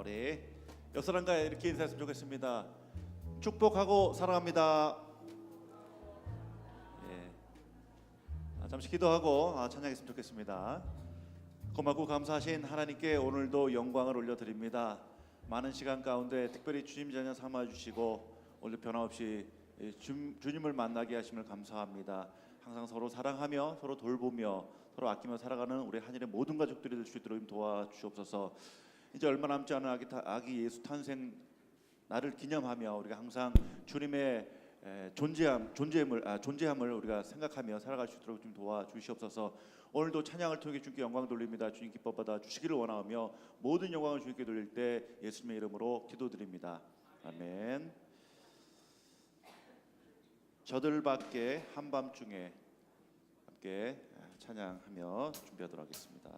우리 옆 사람과 이렇게 인사했으면 좋겠습니다. 축복하고 사랑합니다. 잠시 기도하고 찬양했으면 좋겠습니다. 고맙고 감사하신 하나님께 오늘도 영광을 올려드립니다. 많은 시간 가운데 특별히 주님 자녀 삼아주시고 오늘 변함없이 주님을 만나게 하심을 감사합니다. 항상 서로 사랑하며 서로 돌보며 서로 아끼며 살아가는 우리 한일의 모든 가족들이 될 수 있도록 도와주옵소서. 이제 얼마 남지 않은 아기 예수 탄생 날을 기념하며 우리가 항상 주님의 존재함을 우리가 생각하며 살아갈 수 있도록 좀 도와주시옵소서. 오늘도 찬양을 통해 주님께 영광 돌립니다. 주님 기뻐 받아 주시기를 원하며 모든 영광을 주님께 돌릴 때 예수님의 이름으로 기도드립니다. 아멘. 저들 밖에 한밤중에 함께 찬양하며 준비하도록 하겠습니다.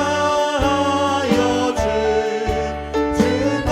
전하여 주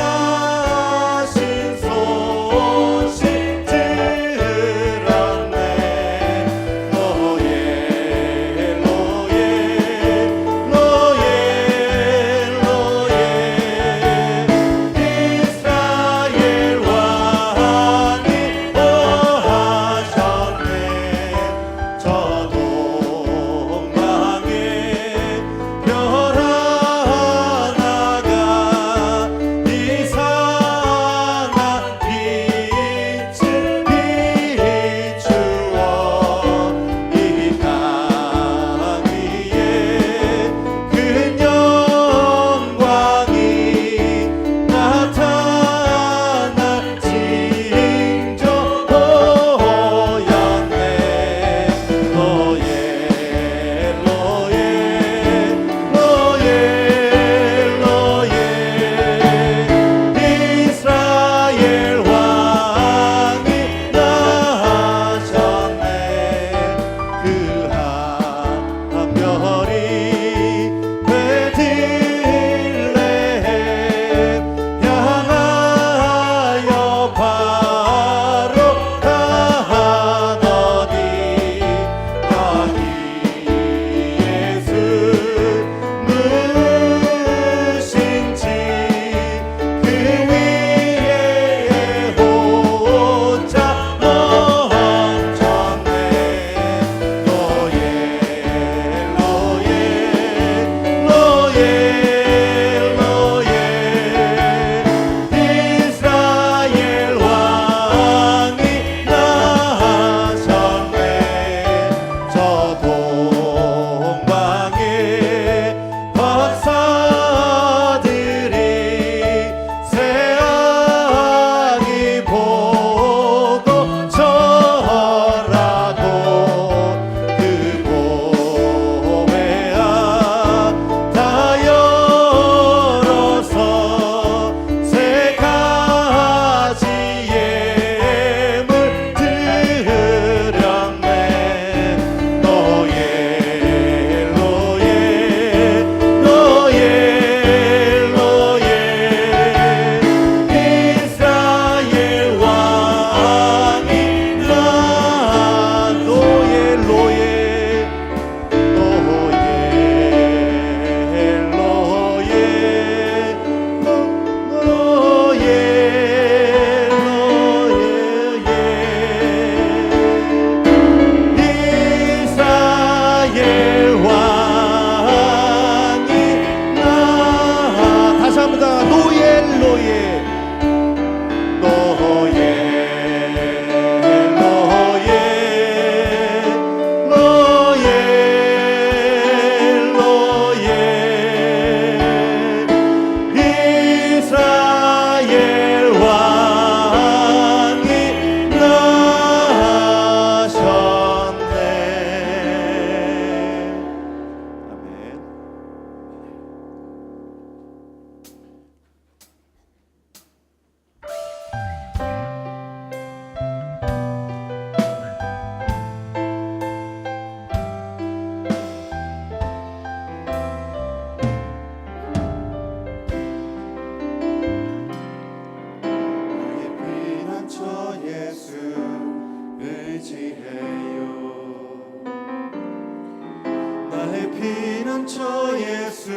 피난처 예수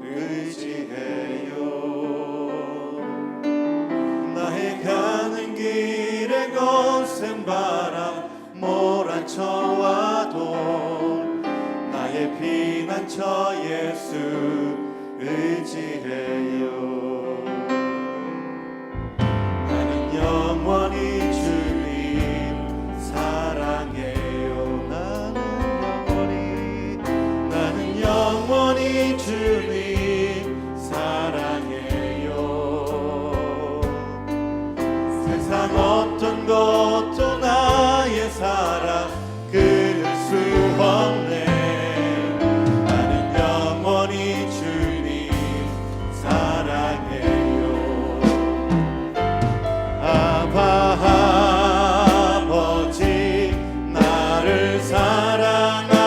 의지해요. 나의 가는 길에 거센 바람 몰아쳐와도 나의 피난처 예수 의지해요. 나는 영원히 주님 사랑해요. 나는 영원히 주님 사랑해요. 세상 어떤 것도 나의 사랑 끊을 수 없네. 나는 영원히 주님 사랑해요. 아버지 나를 사랑하시니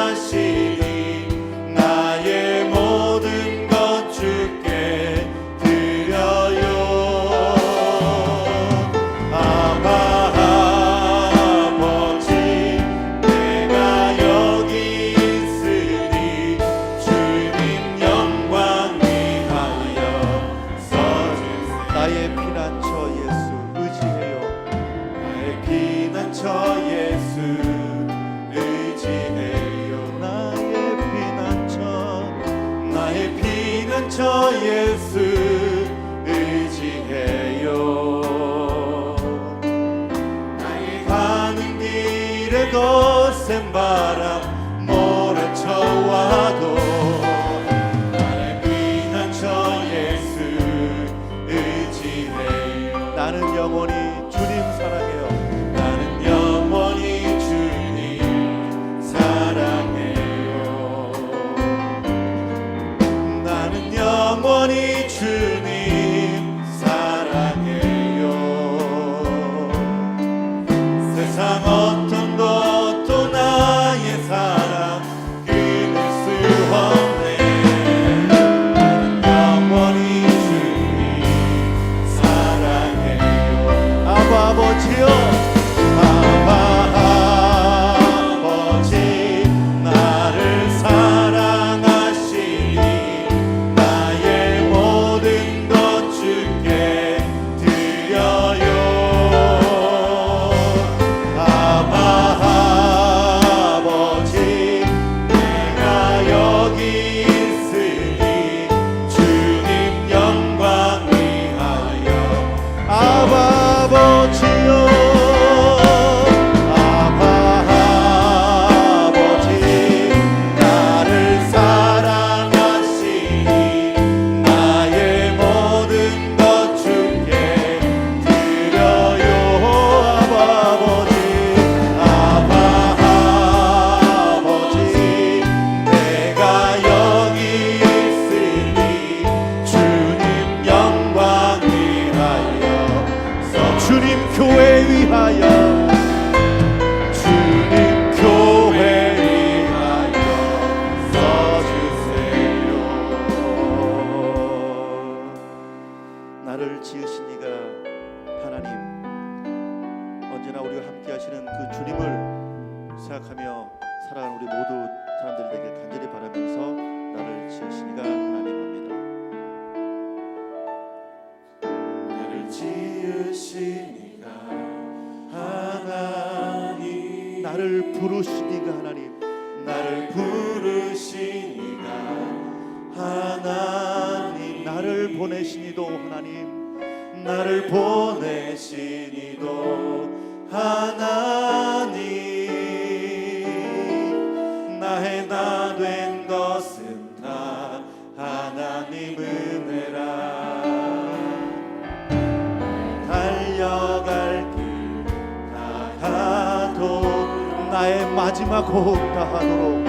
나의 모든 것 주께 드려요. 아버지 내가 여기 있으니 주님 영광 위하여 써주세요. 나의 피난처 예수 의지해요. 나의 피난처 예수 의지해요. 나의 피난처 예수 의지해요. 나의 가는 길에 거센 바람 몰아쳐와도 나의 피난처 예수 의지해요. 나는 영원히 주님 사랑해요. 나는 영원히 주님 사랑해요. 나는 영원히 주님 사랑해요. 세상 어떤 것도 나의 사랑 끊을 수 없네. 나는 영원히 주님 사랑해요. 아버지요, 아버지 나를 사랑하시니 나의 모든 것 주께 드려요. 아버지 내가 여기 있으니 주님 영광 위하여. 아버지요, 아버지 나를 사랑하시니 나의 모든 것 주께 드려요. 아버지 내가 여기 있으니 주님 영광 위하여 주님 교회 위하여 주님 교회 위하여 써주세요. 나를 지으신 이가 하나님, 언제나 우리와 함께 하시는 그 주님을 생각하며 살아가는 우리 모두 사람들 되길 간절히 바라면서 나를 지으신 이가 하나님 합니다. 나를 지으신 이가 하나님, 나를 부르신 이가 하나님, 나를 부르신 이가 하나님, 나를 보내신 이도 하나님, 나를 보내신 이도 하나님, 나의 나 된 것은 다 하나님 은혜라. 달려갈 길 다하도록 나의 마지막 호흡 다하도록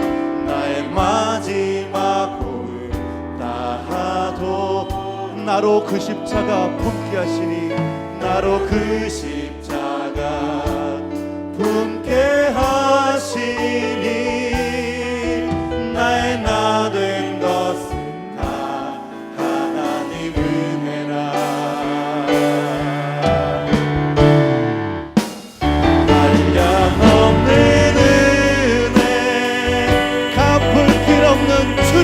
나의 마지막 호흡 다하도록 나로 그 십자가 품게 하시니 나로 그 십자가 품게 하시니 나의 나 된 것은 다 하나님 은혜라. 한량없는 은혜 갚을 길 없는 주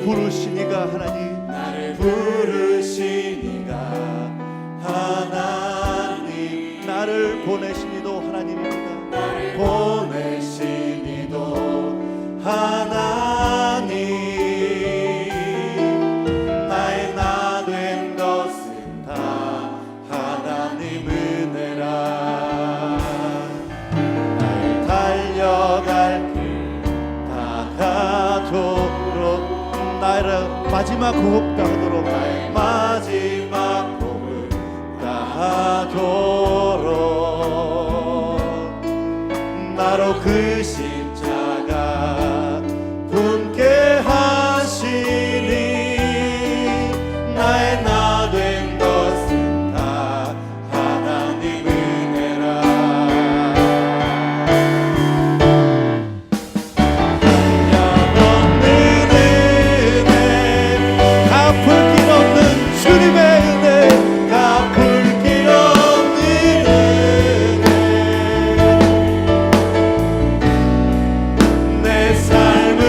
부르시니가 하나님, 나를 부르시니가 하나님, 나를 보내시니도 하나님입니다. 나를 보내시니도 하나님, 나의 나 된 것은 다 하나님 은혜라. 나의 달려갈 길 다가도록, 나의 마지막 호흡 다하도록, 나의 마지막 호흡 다하도록, 나로 그 십자가 품게 하시니, 나의 나 된 것은 다 하나님 은혜라. 한량없는 은혜, 갚을 길 없는 주님의 은혜, 갚을 길 없는 은혜, 내 삶을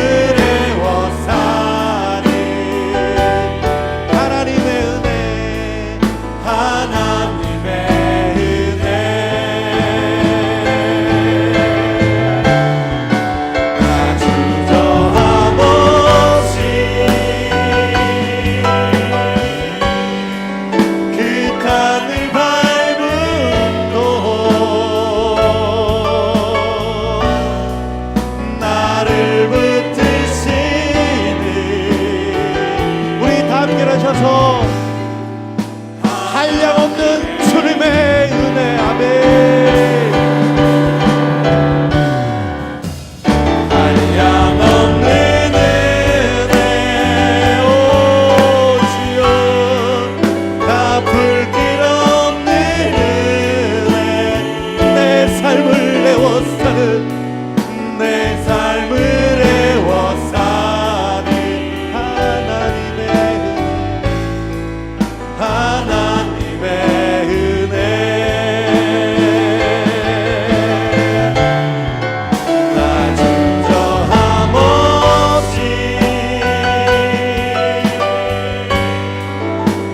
애워사니 하나님의 은혜, 하나님의 은혜. 나 주저함 없이 그 땅을 밟음도 나를 붙드시는, 우리 다 함께 하셔서 한량없는 주님의 은혜. 아멘. 한량없는 은혜, 오 주여, 갚을 길 없는 은혜, 내 삶을 내워사는, 내 삶을 애워사니 하나님의 하나님의 은혜. 나 주저함 없이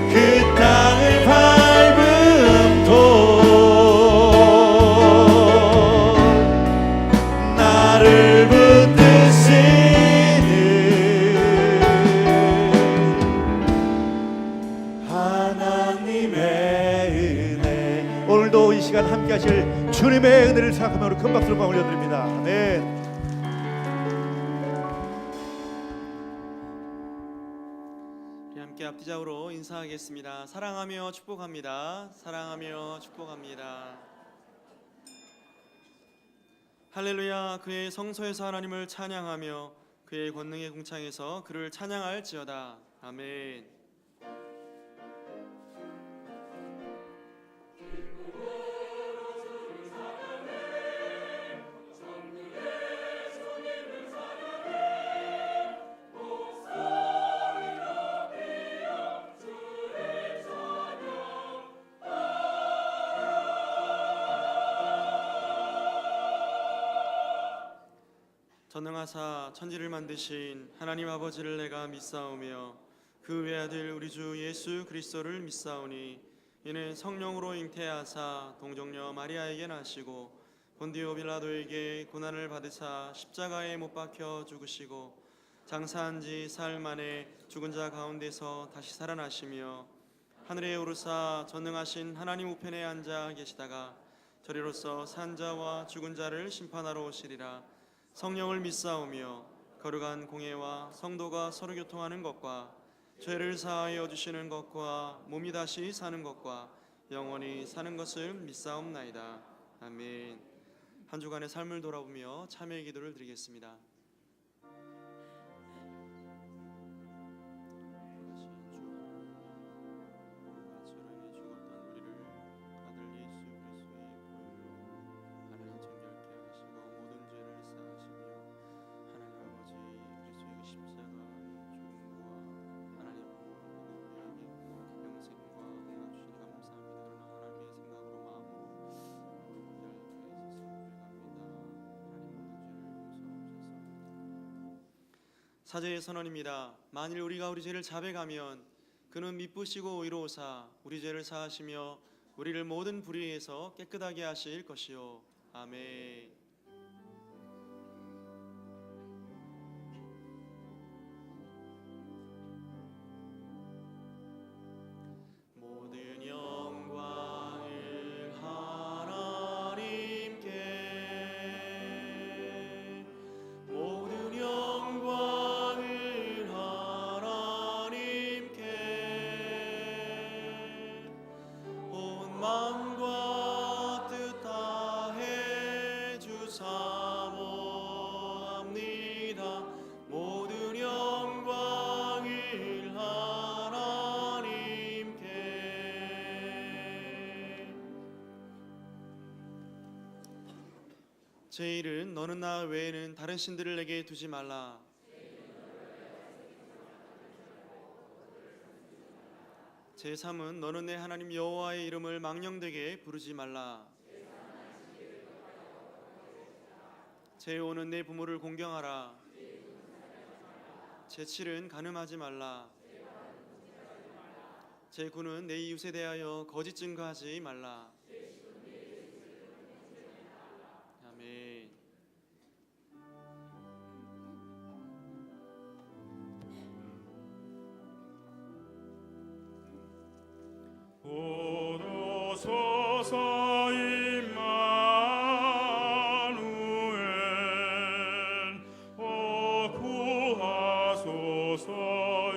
그 땅을 밟음도 나를 붙드시는 하나님의 은혜. 오늘도 이 시간 함께 하실 주님의 은혜를 생각하며 우리 큰 박수를 올려드립니다. 아멘. 우리 함께 앞뒤좌우로 인사하겠습니다. 사랑하며 축복합니다. 사랑하며 축복합니다. 할렐루야. 그의 성소에서 하나님을 찬양하며 그의 권능의 궁창에서 그를 찬양할지어다. 아멘. 전능하사 천지를 만드신 하나님 아버지를 내가 믿사오며 그 외아들 우리 주 예수 그리스도를 믿사오니, 이는 성령으로 잉태하사 동정녀 마리아에게 나시고 본디오 빌라도에게 고난을 받으사 십자가에 못 박혀 죽으시고 장사한 지 사흘 만에 죽은 자 가운데서 다시 살아나시며 하늘에 오르사 전능하신 하나님 우편에 앉아 계시다가 저리로서 산 자와 죽은 자를 심판하러 오시리라. 성령을 믿사오며 거룩한 공예와 성도가 서로 교통하는 것과 죄를 사하여 주시는 것과 몸이 다시 사는 것과 영원히 사는 것을 믿사옵나이다. 아멘. 한 주간의 삶을 돌아보며 참회의 기도를 드리겠습니다. 사제의 선언입니다. 만일 우리가 우리 죄를 자백하면 그는 미쁘시고 의로우사 우리 죄를 사하시며 우리를 모든 불의에서 깨끗하게 하실 것이요. 아멘. 모든 영광을 하나님께, 모든 영광을 하나님께, 온 마음과 뜻 다해 주사모합니다. 모든 영광을 하나님께. 제1은 너는 나 외에는 다른 신들을 내게 두지 말라. 제3은 너는 내 하나님 여호와의 이름을 망령되게 부르지 말라. 제5는 내 부모를 공경하라. 제7은 간음하지 말라. 제9는 내 이웃에 대하여 거짓 증거하지 말라. 아멘. 오도소서 임마누엘, 오 구하소서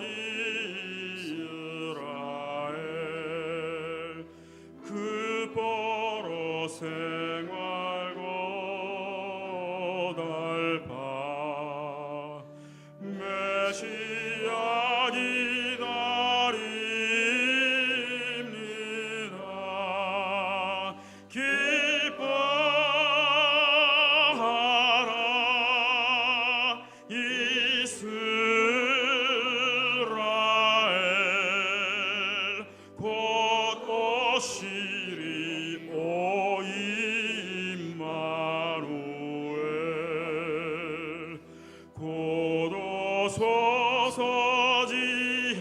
이스라엘. 그 보러 생활고 달파 메시아 기다립니다. 기뻐하라 이스라엘. 곧 오시리 오 임마누엘. 곧 오소서 지혜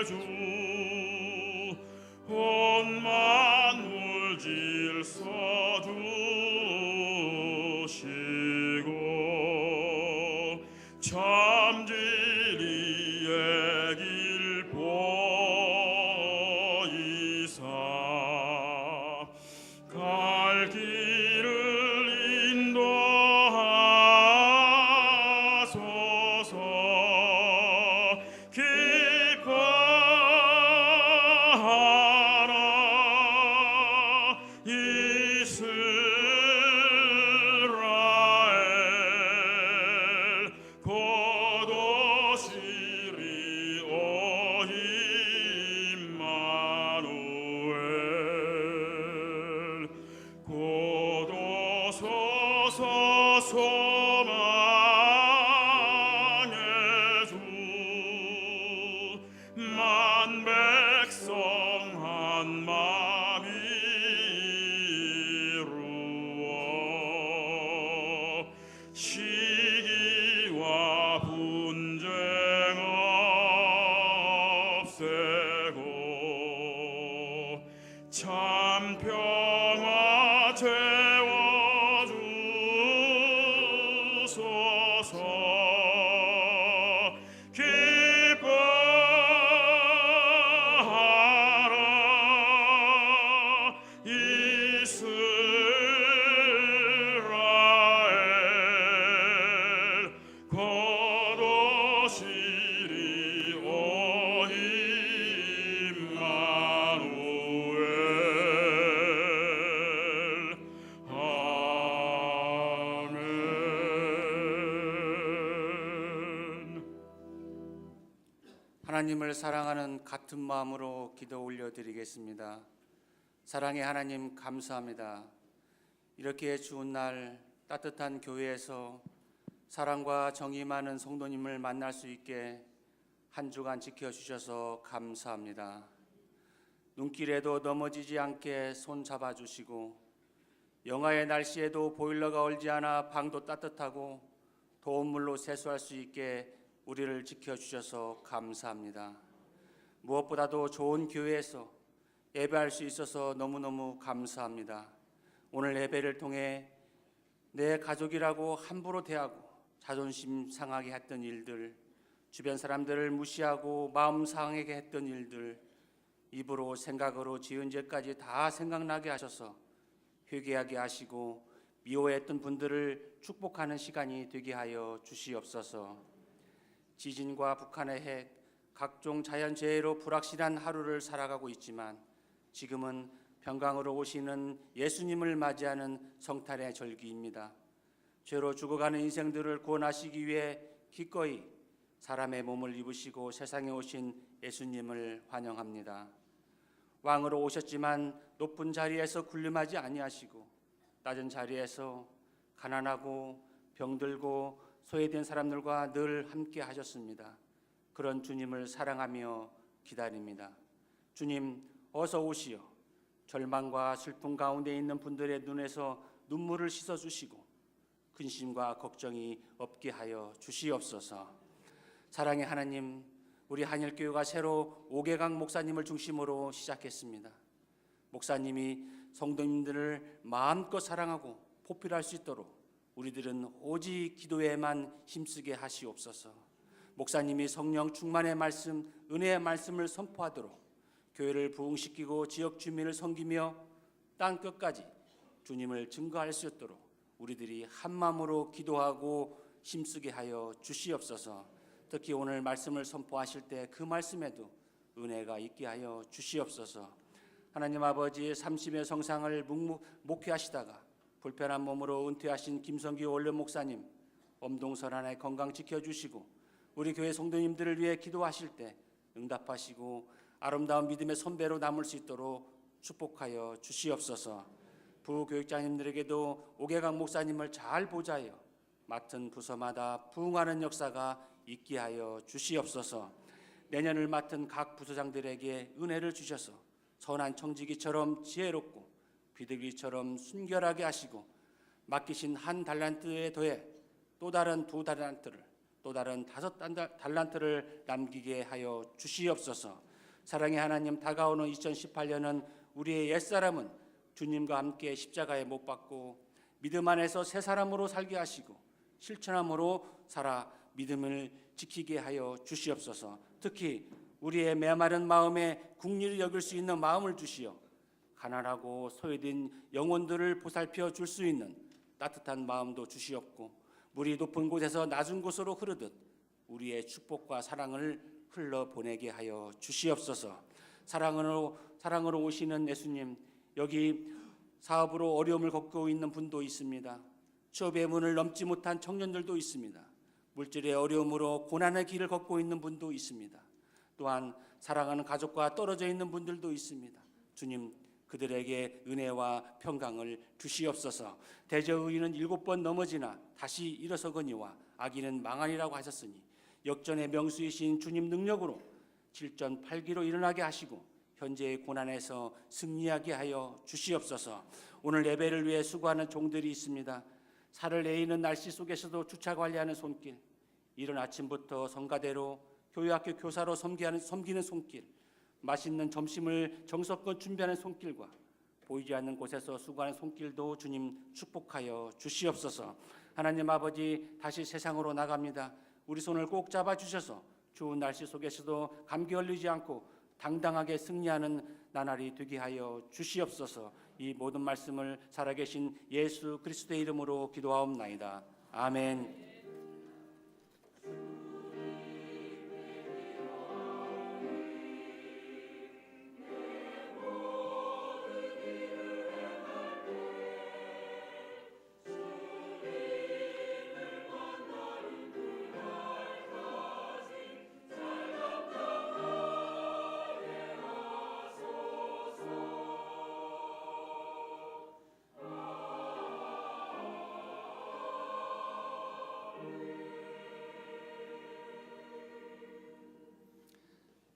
주, 온 만물 질서 주시고 참 진리의 길 보이사 갈 길을 인도하소서. 기뻐하라 이스라엘. 곧 오시리 오 임마누엘. 곧 오소서 소망의 주, 만 백성 한 마음 이루어 시기와 분쟁 없애고 참 평화 채워주소서. 기뻐하라 이스라엘. 곧 오시리 오 임마누엘. 아멘. 하나님을 사랑하는 같은 마음으로 기도 올려드리겠습니다. 사랑의 하나님, 감사합니다. 이렇게 추운 날 따뜻한 교회에서 사랑과 정이 많은 성도님을 만날 수 있게 한 주간 지켜주셔서 감사합니다. 눈길에도 넘어지지 않게 손 잡아주시고 영하의 날씨에도 보일러가 얼지 않아 방도 따뜻하고 도움물로 세수할 수 있게 우리를 지켜주셔서 감사합니다. 무엇보다도 좋은 교회에서 예배할 수 있어서 너무너무 감사합니다. 오늘 예배를 통해 내 가족이라고 함부로 대하고 자존심 상하게 했던 일들, 주변 사람들을 무시하고 마음 상하게 했던 일들, 입으로 생각으로 지은 죄까지 다 생각나게 하셔서 회개하게 하시고 미워했던 분들을 축복하는 시간이 되게 하여 주시옵소서. 지진과 북한의 핵, 각종 자연재해로 불확실한 하루를 살아가고 있지만 지금은 평강으로 오시는 예수님을 맞이하는 성탄의 절기입니다. 죄로 죽어가는 인생들을 구원하시기 위해 기꺼이 사람의 몸을 입으시고 세상에 오신 예수님을 환영합니다. 왕으로 오셨지만 높은 자리에서 군림하지 아니하시고 낮은 자리에서 가난하고 병들고 소외된 사람들과 늘 함께 하셨습니다. 그런 주님을 사랑하며 기다립니다. 주님 어서 오시어 절망과 슬픔 가운데 있는 분들의 눈에서 눈물을 씻어주시고 근심과 걱정이 없게 하여 주시옵소서. 사랑의 하나님, 우리 한일교회가 새로 오계강 목사님을 중심으로 시작했습니다. 목사님이 성도님들을 마음껏 사랑하고 보필할 수 있도록 우리들은 오직 기도에만 힘쓰게 하시옵소서. 목사님이 성령 충만의 말씀, 은혜의 말씀을 선포하도록 교회를 부흥시키고 지역 주민을 섬기며 땅 끝까지 주님을 증거할 수 있도록 우리들이 한 마음으로 기도하고 힘쓰게 하여 주시옵소서. 특히 오늘 말씀을 선포하실 때 그 말씀에도 은혜가 있게 하여 주시옵소서. 하나님 아버지 30의 성상을 목회하시다가 불편한 몸으로 은퇴하신 김성기 원로 목사님 엄동설안의 건강 지켜주시고 우리 교회 성도님들을 위해 기도하실 때 응답하시고 아름다운 믿음의 선배로 남을 수 있도록 축복하여 주시옵소서. 부교육장님들에게도 오계강 목사님을 잘 보좌하여 맡은 부서마다 부흥하는 역사가 있게 하여 주시옵소서. 내년을 맡은 각 부서장들에게 은혜를 주셔서 선한 청지기처럼 지혜롭고 비둘기처럼 순결하게 하시고 맡기신 한 달란트에 더해 또 다른 두 달란트를 또 다른 5달란트를 남기게 하여 주시옵소서. 사랑의 하나님, 다가오는 2018년은 우리의 옛사람은 주님과 함께 십자가에 못 박고 믿음 안에서 새 사람으로 살게 하시고 실천함으로 살아 믿음을 지키게 하여 주시옵소서. 특히 우리의 메마른 마음에 긍휼히 여길 수 있는 마음을 주시어 가난하고 소외된 영혼들을 보살펴 줄 수 있는 따뜻한 마음도 주시옵고 물이 높은 곳에서 낮은 곳으로 흐르듯 우리의 축복과 사랑을 흘러보내게 하여 주시옵소서. 사랑으로 오시는 예수님, 여기 사업으로 어려움을 겪고 있는 분도 있습니다. 취업의 문을 넘지 못한 청년들도 있습니다. 물질의 어려움으로 고난의 길을 걷고 있는 분도 있습니다. 또한 사랑하는 가족과 떨어져 있는 분들도 있습니다. 주님, 그들에게 은혜와 평강을 주시옵소서. 대저의인은 7번 넘어지나 다시 일어서거니와 악인은 망하리라고 하셨으니 역전의 명수이신 주님 능력으로 7전 8기로 일어나게 하시고 현재의 고난에서 승리하게 하여 주시옵소서. 오늘 예배를 위해 수고하는 종들이 있습니다. 살을 내리는 날씨 속에서도 주차 관리하는 손길, 이른 아침부터 성가대로 교회학교 교사로 섬기는 손길, 맛있는 점심을 정성껏 준비하는 손길과 보이지 않는 곳에서 수고하는 손길도 주님 축복하여 주시옵소서. 하나님 아버지, 다시 세상으로 나갑니다. 우리 손을 꼭 잡아주셔서 추운 날씨 속에서도 감기 걸리지 않고 당당하게 승리하는 나날이 되게 하여 주시옵소서. 이 모든 말씀을 살아계신 예수 그리스도의 이름으로 기도하옵나이다. 아멘.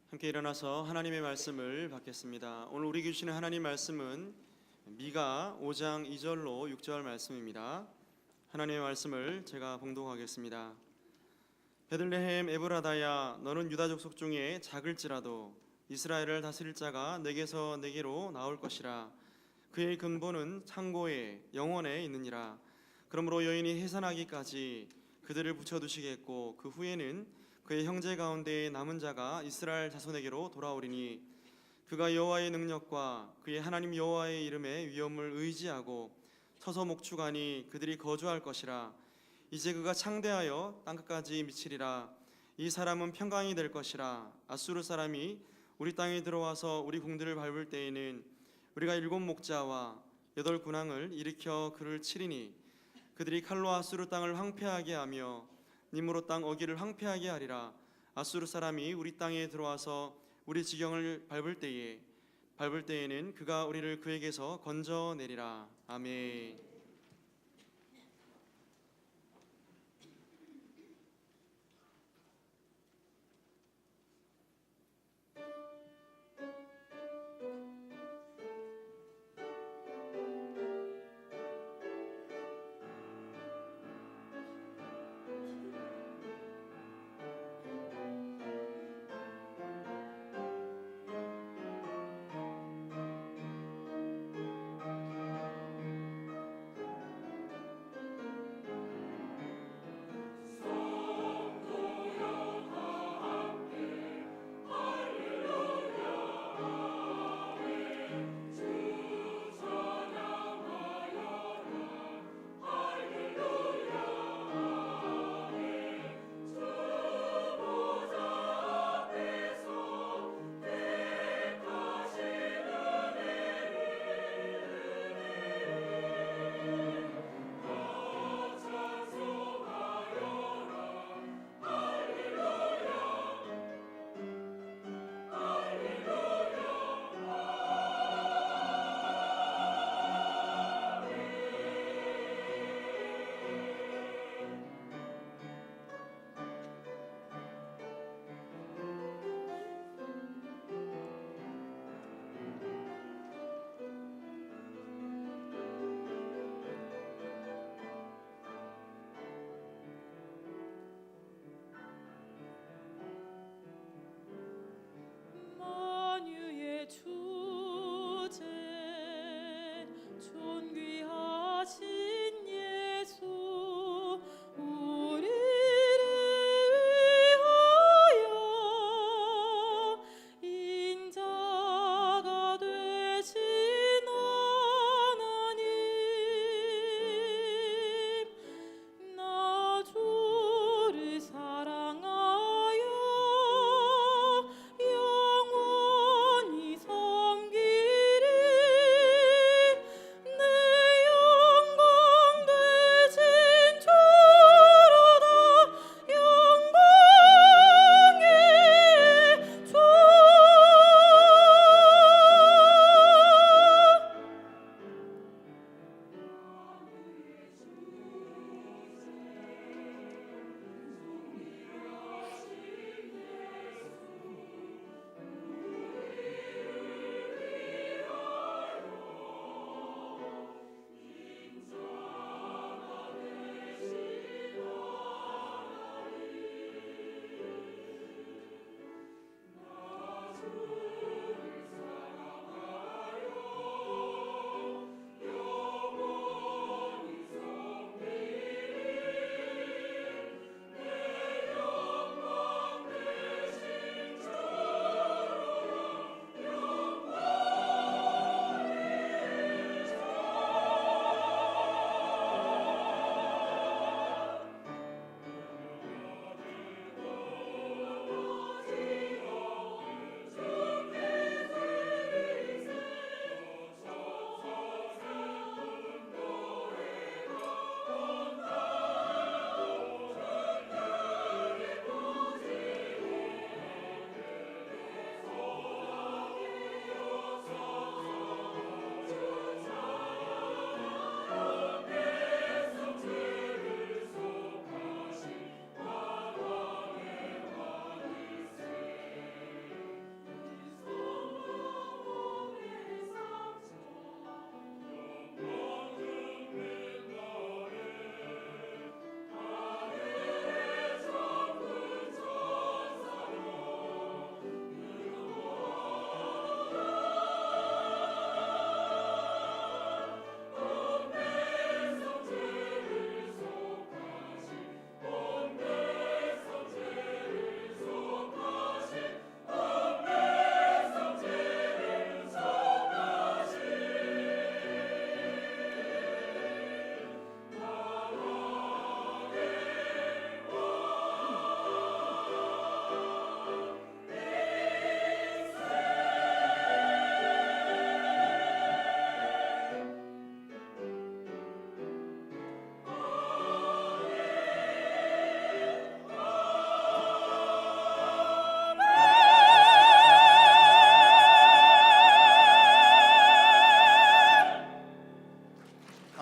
함께 일어나서 하나님의 말씀을 받겠습니다. 오늘 우리 주시는 하나님 말씀은 미가 5장 2절로 6절 말씀입니다. 하나님의 말씀을 제가 봉독하겠습니다. 베들레헴 에브라다야, 너는 유다 족속 중에 작을지라도 이스라엘을 다스릴 자가 내게서 내게로 나올 것이라. 그의 근본은 창고에 영원에 있느니라. 그러므로 여인이 해산하기까지 그들을 붙여두시겠고 그 후에는 그의 형제 가운데 남은 자가 이스라엘 자손에게로 돌아오리니 그가 여호와의 능력과 그의 하나님 여호와의 이름의 위엄을 의지하고 서서 목축하니 그들이 거주할 것이라. 이제 그가 창대하여 땅끝까지 미치리라. 이 사람은 평강이 될 것이라. 아수르 사람이 우리 땅에 들어와서 우리 궁들을 밟을 때에는 우리가 7 목자와 8 군왕을 일으켜 그를 치리니 그들이 칼로 아수르 땅을 황폐하게 하며 님으로 땅 어기를 황폐하게 하리라. 아수르 사람이 우리 땅에 들어와서 우리 지경을 밟을 때에는 그가 우리를 그에게서 건져내리라. 아멘.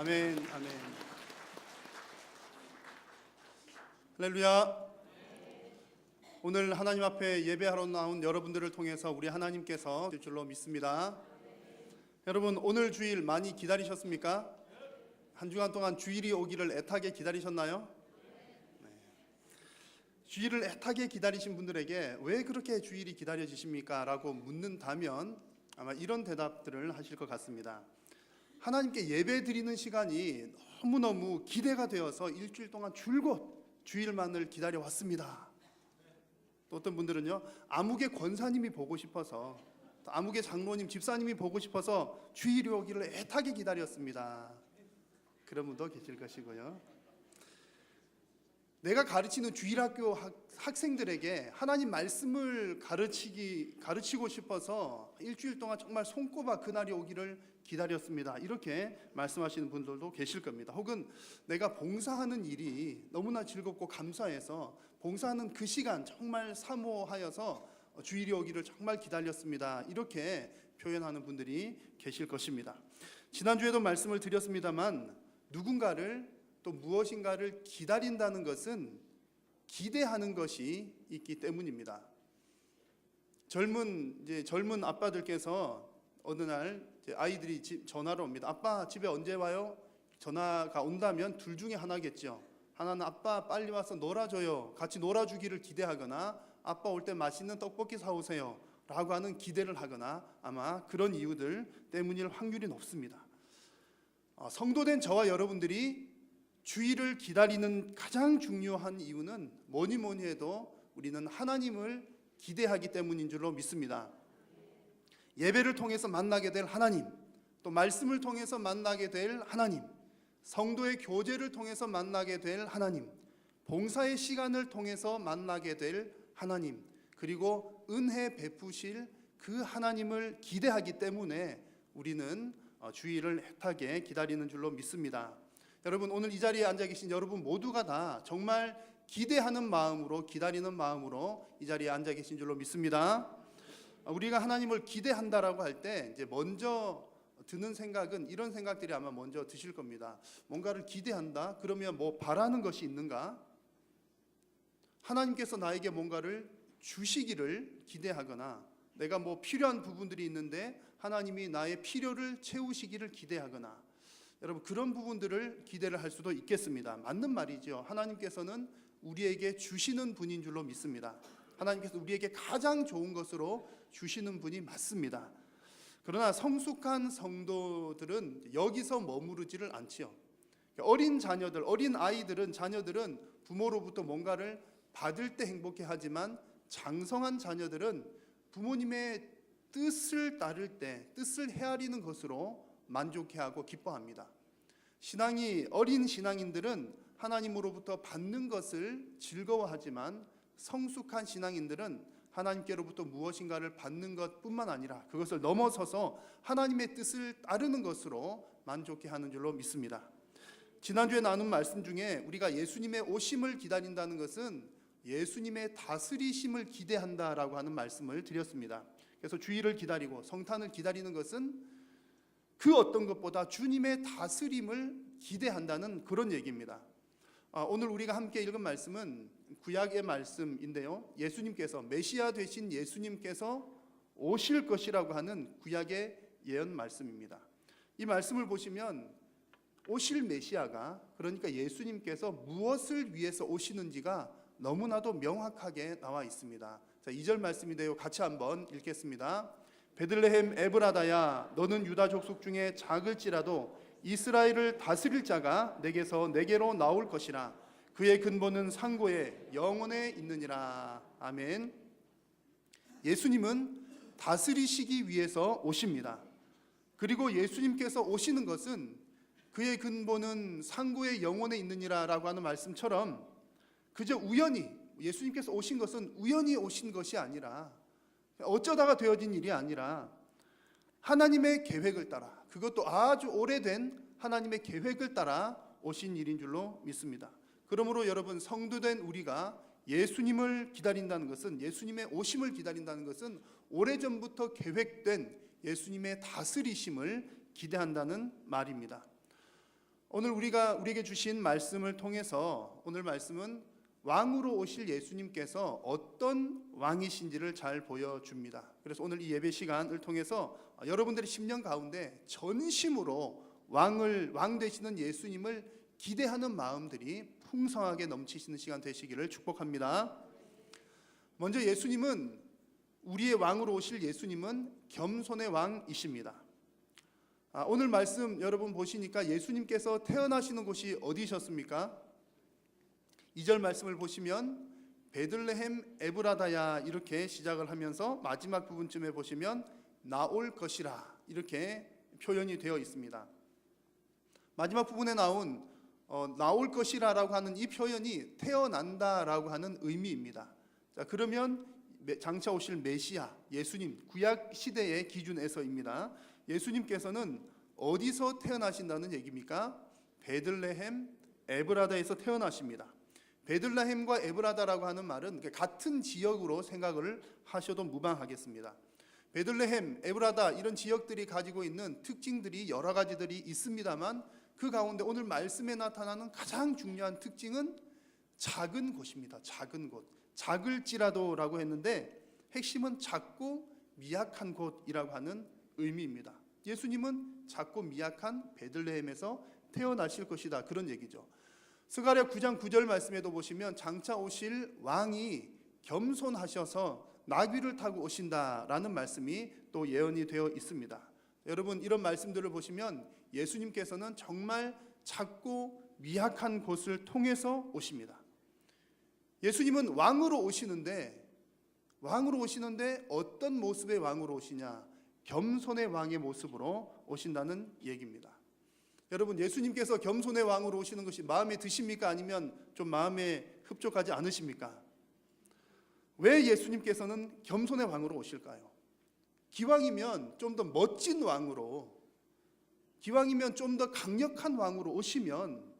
아멘, 아멘. 할렐루야. 오늘 하나님 앞에 예배하러 나온 여러분들을 통해서 우리 하나님께서 될 줄로 믿습니다. 여러분, 오늘 주일 많이 기다리셨습니까? 한 주간 동안 주일이 오기를 애타게 기다리셨나요? 네. 주일을 애타게 기다리신 분들에게 왜 그렇게 주일이 기다려지십니까? 라고 묻는다면 아마 이런 대답들을 하실 것 같습니다. 하나님께 예배 드리는 시간이 너무너무 기대가 되어서 일주일 동안 줄곧 주일만을 기다려왔습니다. 또 어떤 분들은요, 암흑의 권사님이 보고 싶어서, 암흑의 장로님, 집사님이 보고 싶어서 주일이 오기를 애타게 기다렸습니다. 그런 분도 계실 것이고요. 내가 가르치는 주일학교 학생들에게 하나님 말씀을 가르치고 싶어서 일주일 동안 정말 손꼽아 그날이 오기를 기다렸습니다. 이렇게 말씀하시는 분들도 계실 겁니다. 혹은 내가 봉사하는 일이 너무나 즐겁고 감사해서 봉사하는 그 시간 정말 사모하여서 주일이 오기를 정말 기다렸습니다. 이렇게 표현하는 분들이 계실 것입니다. 지난주에도 말씀을 드렸습니다만 누군가를 또 무엇인가를 기다린다는 것은 기대하는 것이 있기 때문입니다. 젊은 아빠들께서 어느 날 아이들이 전화로 옵니다. 아빠 집에 언제 와요? 전화가 온다면 둘 중에 하나겠죠. 하나는 아빠 빨리 와서 놀아줘요, 같이 놀아주기를 기대하거나 아빠 올 때 맛있는 떡볶이 사오세요 라고 하는 기대를 하거나 아마 그런 이유들 때문일 확률이 높습니다. 성도된 저와 여러분들이 주일을 기다리는 가장 중요한 이유는 뭐니 해도 우리는 하나님을 기대하기 때문인 줄로 믿습니다. 예배를 통해서 만나게 될 하나님, 또 말씀을 통해서 만나게 될 하나님, 성도의 교제를 통해서 만나게 될 하나님, 봉사의 시간을 통해서 만나게 될 하나님, 그리고 은혜 베푸실 그 하나님을 기대하기 때문에 우리는 주일을 애타게 기다리는 줄로 믿습니다. 여러분, 오늘 이 자리에 앉아 계신 여러분 모두가 다 정말 기대하는 마음으로, 기다리는 마음으로 이 자리에 앉아 계신 줄로 믿습니다. 우리가 하나님을 기대한다라고 할 때 이제 먼저 드는 생각은 이런 생각들이 아마 먼저 드실 겁니다. 뭔가를 기대한다? 그러면 뭐 바라는 것이 있는가? 하나님께서 나에게 뭔가를 주시기를 기대하거나, 내가 뭐 필요한 부분들이 있는데 하나님이 나의 필요를 채우시기를 기대하거나, 여러분 그런 부분들을 기대를 할 수도 있겠습니다. 맞는 말이죠. 하나님께서는 우리에게 주시는 분인 줄로 믿습니다. 하나님께서 우리에게 가장 좋은 것으로 주시는 분이 맞습니다. 그러나 성숙한 성도들은 여기서 머무르지를 않지요. 어린 자녀들은 부모로부터 뭔가를 받을 때 행복해하지만 장성한 자녀들은 부모님의 뜻을 따를 때, 뜻을 헤아리는 것으로 만족해하고 기뻐합니다. 어린 신앙인들은 하나님으로부터 받는 것을 즐거워하지만 성숙한 신앙인들은 하나님께로부터 무엇인가를 받는 것뿐만 아니라 그것을 넘어서서 하나님의 뜻을 따르는 것으로 만족해하는 줄로 믿습니다. 지난주에 나눈 말씀 중에 우리가 예수님의 오심을 기다린다는 것은 예수님의 다스리심을 기대한다라고 하는 말씀을 드렸습니다. 그래서 주일을 기다리고 성탄을 기다리는 것은 그 어떤 것보다 주님의 다스림을 기대한다는 그런 얘기입니다. 오늘 우리가 함께 읽은 말씀은 구약의 말씀인데요, 예수님께서, 메시아 되신 예수님께서 오실 것이라고 하는 구약의 예언 말씀입니다. 이 말씀을 보시면 오실 메시아가, 그러니까 예수님께서 무엇을 위해서 오시는지가 너무나도 명확하게 나와 있습니다. 자, 2절 말씀인데요, 같이 한번 읽겠습니다. 베들레헴 에브라다야, 너는 유다 족속 중에 작을지라도 이스라엘을 다스릴 자가 내게로 나올 것이라. 그의 근본은 상고에 영원에 있느니라. 아멘. 예수님은 다스리시기 위해서 오십니다. 그리고 예수님께서 오시는 것은 그의 근본은 상고에 영원에 있느니라 라고 하는 말씀처럼 그저 우연히, 예수님께서 오신 것은 우연히 오신 것이 아니라, 어쩌다가 되어진 일이 아니라 하나님의 계획을 따라, 그것도 아주 오래된 하나님의 계획을 따라 오신 일인 줄로 믿습니다. 그러므로 여러분, 성도된 우리가 예수님을 기다린다는 것은, 예수님의 오심을 기다린다는 것은 오래전부터 계획된 예수님의 다스리심을 기대한다는 말입니다. 오늘 우리에게 주신 말씀을 통해서 오늘 말씀은 왕으로 오실 예수님께서 어떤 왕이신지를 잘 보여줍니다. 그래서 오늘 이 예배 시간을 통해서 여러분들의 심령 가운데 전심으로 왕 되시는 예수님을 기대하는 마음들이 풍성하게 넘치시는 시간 되시기를 축복합니다. 먼저 예수님은 우리의 왕으로 오실 예수님은 겸손의 왕이십니다. 오늘 말씀 여러분 보시니까 예수님께서 태어나시는 곳이 어디셨습니까? 2절 말씀을 보시면 베들레헴 에브라다야 이렇게 시작을 하면서 마지막 부분쯤에 보시면 나올 것이라 이렇게 표현이 되어 있습니다. 마지막 부분에 나온 나올 것이라라고 하는 이 표현이 태어난다라고 하는 의미입니다. 자, 그러면 장차 오실 메시아 예수님 구약 시대의 기준에서입니다. 예수님께서는 어디서 태어나신다는 얘기입니까? 베들레헴 에브라다에서 태어나십니다. 베들레헴과 에브라다라고 하는 말은 같은 지역으로 생각을 하셔도 무방하겠습니다. 베들레헴, 에브라다 이런 지역들이 가지고 있는 특징들이 여러 가지들이 있습니다만 그 가운데 오늘 말씀에 나타나는 가장 중요한 특징은 작은 곳입니다. 작은 곳. 작을지라도라고 했는데 핵심은 작고 미약한 곳이라고 하는 의미입니다. 예수님은 작고 미약한 베들레헴에서 태어나실 것이다 그런 얘기죠. 스가랴 9장 9절 말씀에도 보시면 장차 오실 왕이 겸손하셔서 나귀를 타고 오신다라는 말씀이 또 예언이 되어 있습니다. 여러분 이런 말씀들을 보시면 예수님께서는 정말 작고 미약한 곳을 통해서 오십니다. 예수님은 왕으로 오시는데 어떤 모습의 왕으로 오시냐? 겸손의 왕의 모습으로 오신다는 얘기입니다. 여러분 예수님께서 겸손의 왕으로 오시는 것이 마음에 드십니까? 아니면 좀 마음에 흡족하지 않으십니까? 왜 예수님께서는 겸손의 왕으로 오실까요? 기왕이면 좀 더 멋진 왕으로, 기왕이면 좀 더 강력한 왕으로 오시면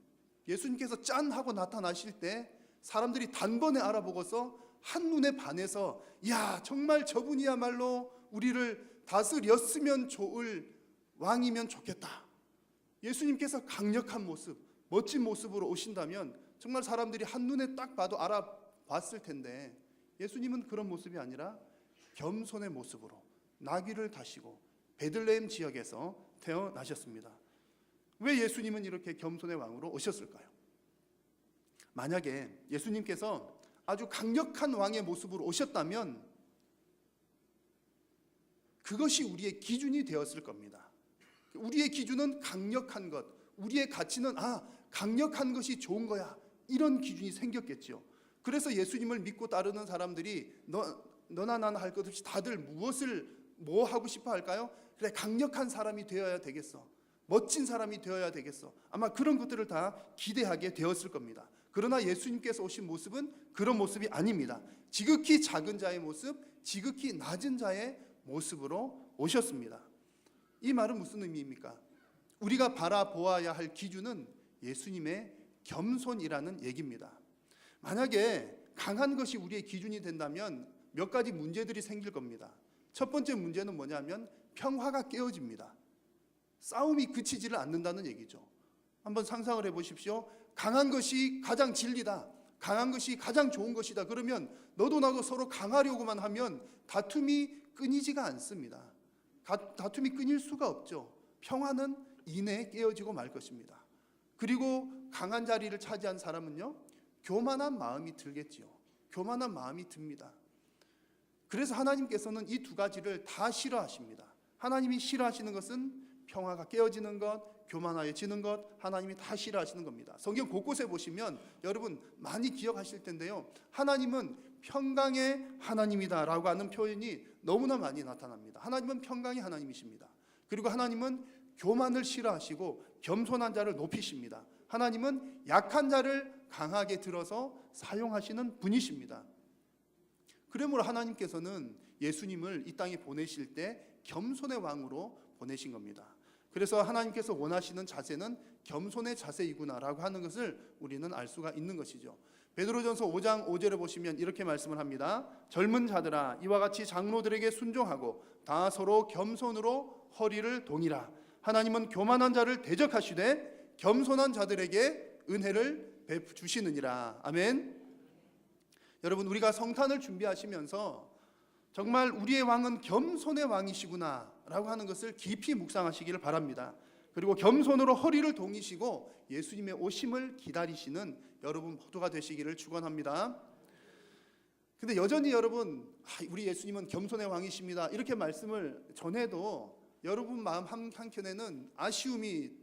예수님께서 짠 하고 나타나실 때 사람들이 단번에 알아보고서 한눈에 반해서 야 정말 저분이야말로 우리를 다스렸으면 좋을 왕이면 좋겠다. 예수님께서 강력한 모습, 멋진 모습으로 오신다면 정말 사람들이 한눈에 딱 봐도 알아봤을 텐데 예수님은 그런 모습이 아니라 겸손의 모습으로 나귀를 타시고 베들레헴 지역에서 태어나셨습니다. 왜 예수님은 이렇게 겸손의 왕으로 오셨을까요? 만약에 예수님께서 아주 강력한 왕의 모습으로 오셨다면 그것이 우리의 기준이 되었을 겁니다. 우리의 기준은 강력한 것, 우리의 가치는 강력한 것이 좋은 거야 이런 기준이 생겼겠죠. 그래서 예수님을 믿고 따르는 사람들이 너나 나나 할 것 없이 다들 뭐 하고 싶어 할까요? 그래 강력한 사람이 되어야 되겠어, 멋진 사람이 되어야 되겠어, 아마 그런 것들을 다 기대하게 되었을 겁니다. 그러나 예수님께서 오신 모습은 그런 모습이 아닙니다. 지극히 작은 자의 모습, 지극히 낮은 자의 모습으로 오셨습니다. 이 말은 무슨 의미입니까? 우리가 바라보아야 할 기준은 예수님의 겸손이라는 얘기입니다. 만약에 강한 것이 우리의 기준이 된다면 몇 가지 문제들이 생길 겁니다. 첫 번째 문제는 뭐냐면 평화가 깨어집니다. 싸움이 그치지를 않는다는 얘기죠. 한번 상상을 해보십시오. 강한 것이 가장 진리다, 강한 것이 가장 좋은 것이다. 그러면 너도 나도 서로 강하려고만 하면 다툼이 끊이지가 않습니다. 다툼이 끊일 수가 없죠. 평화는 이내에 깨어지고 말 것입니다. 그리고 강한 자리를 차지한 사람은요, 교만한 마음이 들겠지요. 교만한 마음이 듭니다. 그래서 하나님께서는 이 두 가지를 다 싫어하십니다. 하나님이 싫어하시는 것은 평화가 깨어지는 것, 교만해지는 것, 하나님이 다 싫어하시는 겁니다. 성경 곳곳에 보시면 여러분 많이 기억하실 텐데요, 하나님은 평강의 하나님이다라고 하는 표현이 너무나 많이 나타납니다. 하나님은 평강의 하나님이십니다. 그리고 하나님은 교만을 싫어하시고 겸손한 자를 높이십니다. 하나님은 약한 자를 강하게 들어서 사용하시는 분이십니다. 그러므로 하나님께서는 예수님을 이 땅에 보내실 때 겸손의 왕으로 보내신 겁니다. 그래서 하나님께서 원하시는 자세는 겸손의 자세이구나라고 하는 것을 우리는 알 수가 있는 것이죠. 베드로전서 5장 5절에 보시면 이렇게 말씀을 합니다. 젊은 자들아 이와 같이 장로들에게 순종하고 다 서로 겸손으로 허리를 동이라. 하나님은 교만한 자를 대적하시되 겸손한 자들에게 은혜를 베푸시느니라. 아멘. 여러분, 우리가 성탄을 준비하시면서 정말 우리의 왕은 겸손의 왕이시구나 라고 하는 것을 깊이 묵상하시기를 바랍니다. 그리고 겸손으로 허리를 동이시고 예수님의 오심을 기다리시는 여러분 모두가 되시기를 축원합니다. 근데 여전히 여러분, 우리 예수님은 겸손의 왕이십니다 이렇게 말씀을 전해도 여러분 마음 한켠에는 아쉬움이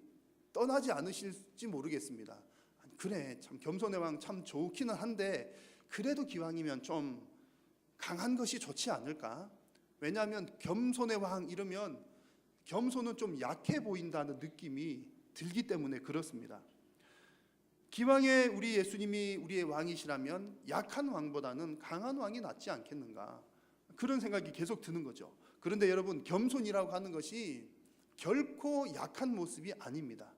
떠나지 않으실지 모르겠습니다. 그래, 참 겸손의 왕 참 좋기는 한데 그래도 기왕이면 좀 강한 것이 좋지 않을까? 왜냐하면 겸손의 왕 이러면 겸손은 좀 약해 보인다는 느낌이 들기 때문에 그렇습니다. 기왕에 우리 예수님이 우리의 왕이시라면 약한 왕보다는 강한 왕이 낫지 않겠는가? 그런 생각이 계속 드는 거죠. 그런데 여러분, 겸손이라고 하는 것이 결코 약한 모습이 아닙니다.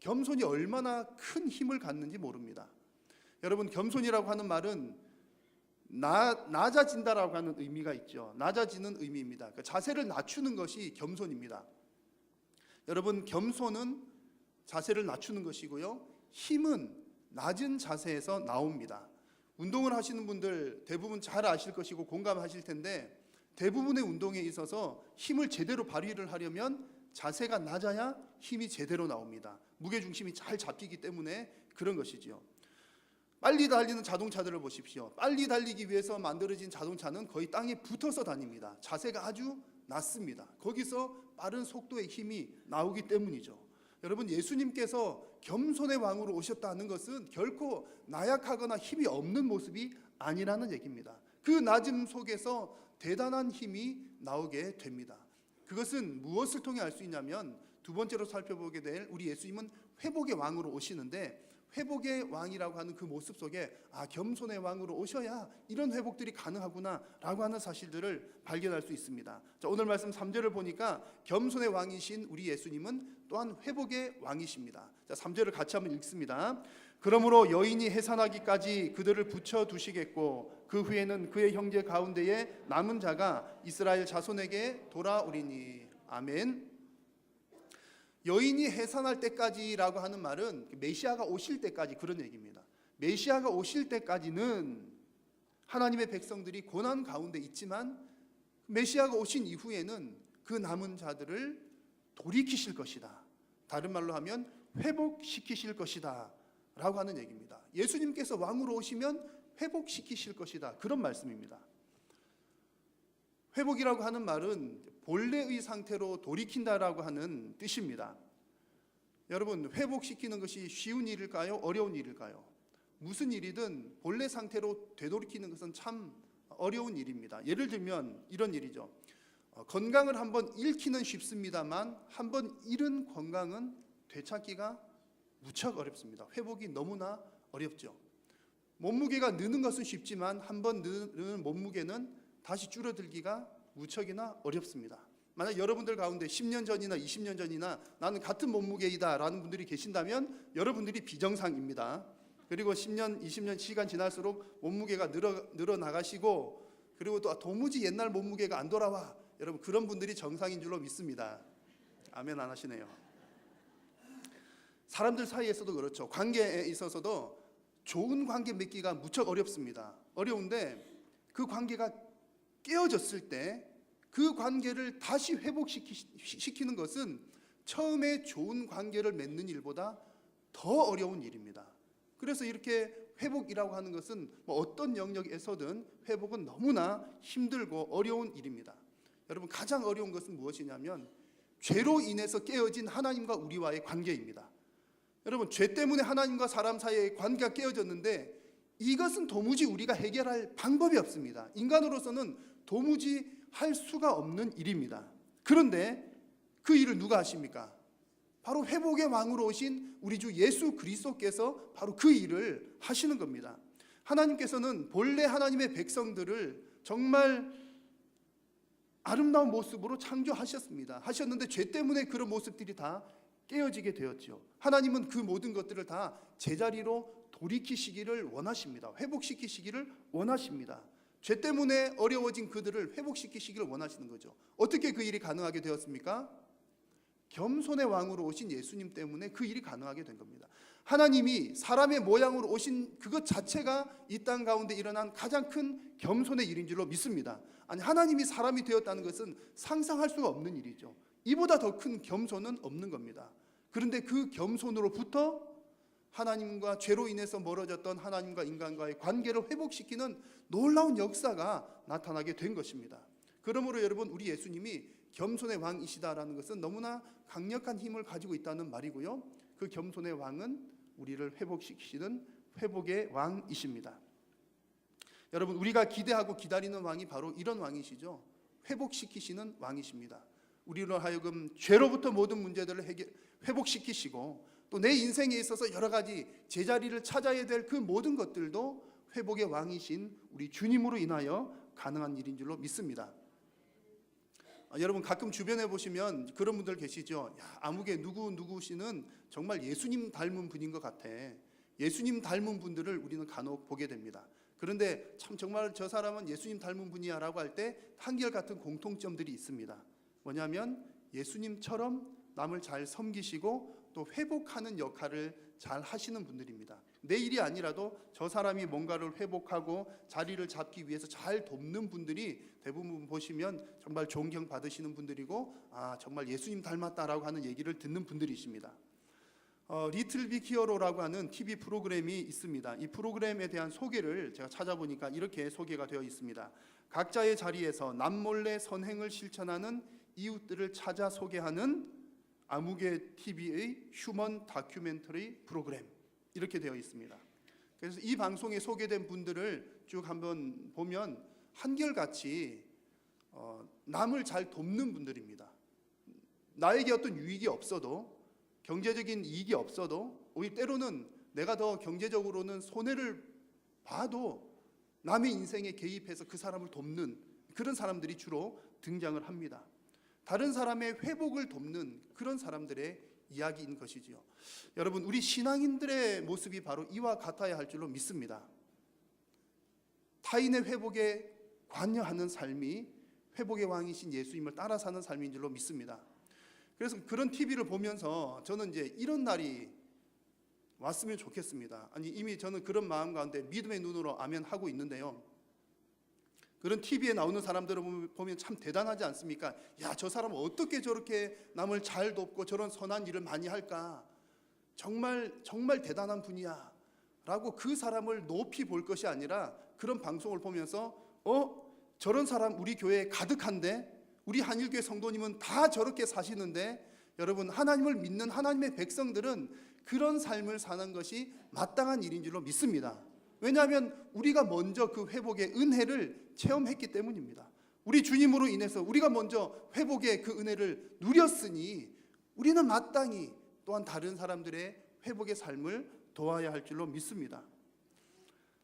겸손이 얼마나 큰 힘을 갖는지 모릅니다. 여러분, 겸손이라고 하는 말은 낮아진다라고 하는 의미가 있죠. 낮아지는 의미입니다. 그러니까 자세를 낮추는 것이 겸손입니다. 여러분, 겸손은 자세를 낮추는 것이고요, 힘은 낮은 자세에서 나옵니다. 운동을 하시는 분들 대부분 잘 아실 것이고 공감하실 텐데, 대부분의 운동에 있어서 힘을 제대로 발휘를 하려면 자세가 낮아야 힘이 제대로 나옵니다. 무게중심이 잘 잡히기 때문에 그런 것이지요. 빨리 달리는 자동차들을 보십시오. 빨리 달리기 위해서 만들어진 자동차는 거의 땅에 붙어서 다닙니다. 자세가 아주 낮습니다. 거기서 빠른 속도의 힘이 나오기 때문이죠. 여러분, 예수님께서 겸손의 왕으로 오셨다는 것은 결코 나약하거나 힘이 없는 모습이 아니라는 얘기입니다. 그 낮음 속에서 대단한 힘이 나오게 됩니다. 그것은 무엇을 통해 알 수 있냐면, 두 번째로 살펴보게 될 우리 예수님은 회복의 왕으로 오시는데, 회복의 왕이라고 하는 그 모습 속에 겸손의 왕으로 오셔야 이런 회복들이 가능하구나 라고 하는 사실들을 발견할 수 있습니다. 자, 오늘 말씀 3절을 보니까 겸손의 왕이신 우리 예수님은 또한 회복의 왕이십니다. 자, 3절을 같이 한번 읽습니다. 그러므로 여인이 해산하기까지 그들을 붙여두시겠고 그 후에는 그의 형제 가운데에 남은 자가 이스라엘 자손에게 돌아오리니. 아멘. 여인이 해산할 때까지라고 하는 말은 메시아가 오실 때까지 그런 얘기입니다. 메시아가 오실 때까지는 하나님의 백성들이 고난 가운데 있지만, 메시아가 오신 이후에는 그 남은 자들을 돌이키실 것이다. 다른 말로 하면 회복시키실 것이다 라고 하는 얘기입니다. 예수님께서 왕으로 오시면 회복시키실 것이다, 그런 말씀입니다. 회복이라고 하는 말은 본래의 상태로 돌이킨다라고 하는 뜻입니다. 여러분, 회복시키는 것이 쉬운 일일까요? 어려운 일일까요? 무슨 일이든 본래 상태로 되돌이키는 것은 참 어려운 일입니다. 예를 들면 이런 일이죠. 건강을 한번 잃기는 쉽습니다만 한번 잃은 건강은 되찾기가 무척 어렵습니다. 회복이 너무나 어렵죠. 몸무게가 느는 것은 쉽지만 한번 느는 몸무게는 다시 줄어들기가 무척이나 어렵습니다. 만약 여러분들 가운데 10년 전이나 20년 전이나 나는 같은 몸무게이다 라는 분들이 계신다면 여러분들이 비정상입니다. 그리고 10년, 20년 시간 지날수록 몸무게가 늘어나가시고, 그리고 또 도무지 옛날 몸무게가 안 돌아와, 여러분 그런 분들이 정상인 줄로 믿습니다. 아멘 안 하시네요. 사람들 사이에서도 그렇죠. 관계에 있어서도 좋은 관계 맺기가 무척 어렵습니다. 어려운데 그 관계가 깨어졌을 때 그 관계를 다시 회복시키는 것은 처음에 좋은 관계를 맺는 일보다 더 어려운 일입니다. 그래서 이렇게 회복이라고 하는 것은 어떤 영역에서든 회복은 너무나 힘들고 어려운 일입니다. 여러분, 가장 어려운 것은 무엇이냐면 죄로 인해서 깨어진 하나님과 우리와의 관계입니다. 여러분, 죄 때문에 하나님과 사람 사이의 관계가 깨어졌는데 이것은 도무지 우리가 해결할 방법이 없습니다. 인간으로서는 도무지 할 수가 없는 일입니다. 그런데 그 일을 누가 하십니까? 바로 회복의 왕으로 오신 우리 주 예수 그리스도께서 바로 그 일을 하시는 겁니다. 하나님께서는 본래 하나님의 백성들을 정말 아름다운 모습으로 창조하셨습니다. 하셨는데 죄 때문에 그런 모습들이 다 깨어지게 되었죠. 하나님은 그 모든 것들을 다 제자리로 돌이키시기를 원하십니다. 회복시키시기를 원하십니다. 죄 때문에 어려워진 그들을 회복시키시기를 원하시는 거죠. 어떻게 그 일이 가능하게 되었습니까? 겸손의 왕으로 오신 예수님 때문에 그 일이 가능하게 된 겁니다. 하나님이 사람의 모양으로 오신 그것 자체가 이 땅 가운데 일어난 가장 큰 겸손의 일인 줄로 믿습니다. 아니, 하나님이 사람이 되었다는 것은 상상할 수가 없는 일이죠. 이보다 더 큰 겸손은 없는 겁니다. 그런데 그 겸손으로부터 하나님과 죄로 인해서 멀어졌던 하나님과 인간과의 관계를 회복시키는 놀라운 역사가 나타나게 된 것입니다. 그러므로 여러분, 우리 예수님이 겸손의 왕이시다라는 것은 너무나 강력한 힘을 가지고 있다는 말이고요. 그 겸손의 왕은 우리를 회복시키시는 회복의 왕이십니다. 여러분, 우리가 기대하고 기다리는 왕이 바로 이런 왕이시죠. 회복시키시는 왕이십니다. 우리로 하여금 죄로부터 모든 문제들을 회복시키시고 또 내 인생에 있어서 여러 가지 제자리를 찾아야 될 그 모든 것들도 회복의 왕이신 우리 주님으로 인하여 가능한 일인 줄로 믿습니다. 여러분, 가끔 주변에 보시면 그런 분들 계시죠. 야, 아무개 누구 씨는 정말 예수님 닮은 분인 것 같아. 예수님 닮은 분들을 우리는 간혹 보게 됩니다. 그런데 참 정말 저 사람은 예수님 닮은 분이야 라고 할 때 한결같은 공통점들이 있습니다. 뭐냐면 예수님처럼 남을 잘 섬기시고 또 회복하는 역할을 잘 하시는 분들입니다. 내 일이 아니라도 저 사람이 뭔가를 회복하고 자리를 잡기 위해서 잘 돕는 분들이 대부분 보시면 정말 존경 받으시는 분들이고, 아, 정말 예수님 닮았다라고 하는 얘기를 듣는 분들이십니다. 리틀 빅 히어로라고 하는 TV 프로그램이 있습니다. 이 프로그램에 대한 소개를 제가 찾아보니까 이렇게 소개가 되어 있습니다. 각자의 자리에서 남몰래 선행을 실천하는 이웃들을 찾아 소개하는 아무개 TV의 휴먼 다큐멘터리 프로그램, 이렇게 되어 있습니다. 그래서 이 방송에 소개된 분들을 쭉 한번 보면 한결같이 남을 잘 돕는 분들입니다. 나에게 어떤 유익이 없어도, 경제적인 이익이 없어도, 오히려 때로는 내가 더 경제적으로는 손해를 봐도 남의 인생에 개입해서 그 사람을 돕는 그런 사람들이 주로 등장을 합니다. 다른 사람의 회복을 돕는 그런 사람들의 이야기인 것이지요. 여러분, 우리 신앙인들의 모습이 바로 이와 같아야 할 줄로 믿습니다. 타인의 회복에 관여하는 삶이 회복의 왕이신 예수님을 따라 사는 삶인 줄로 믿습니다. 그래서 그런 TV를 보면서 저는 이제 이런 날이 왔으면 좋겠습니다. 아니, 이미 저는 그런 마음 가운데 믿음의 눈으로 아멘하고 있는데요. 그런 TV에 나오는 사람들을 보면 참 대단하지 않습니까? 야, 저 사람은 어떻게 저렇게 남을 잘 돕고 저런 선한 일을 많이 할까? 정말 대단한 분이야 라고 그 사람을 높이 볼 것이 아니라, 그런 방송을 보면서 저런 사람 우리 교회에 가득한데, 우리 한일교회 성도님은 다 저렇게 사시는데, 여러분, 하나님을 믿는 하나님의 백성들은 그런 삶을 사는 것이 마땅한 일인 줄로 믿습니다. 왜냐하면 우리가 먼저 그 회복의 은혜를 체험했기 때문입니다. 우리 주님으로 인해서 우리가 먼저 회복의 그 은혜를 누렸으니 우리는 마땅히 또한 다른 사람들의 회복의 삶을 도와야 할 줄로 믿습니다.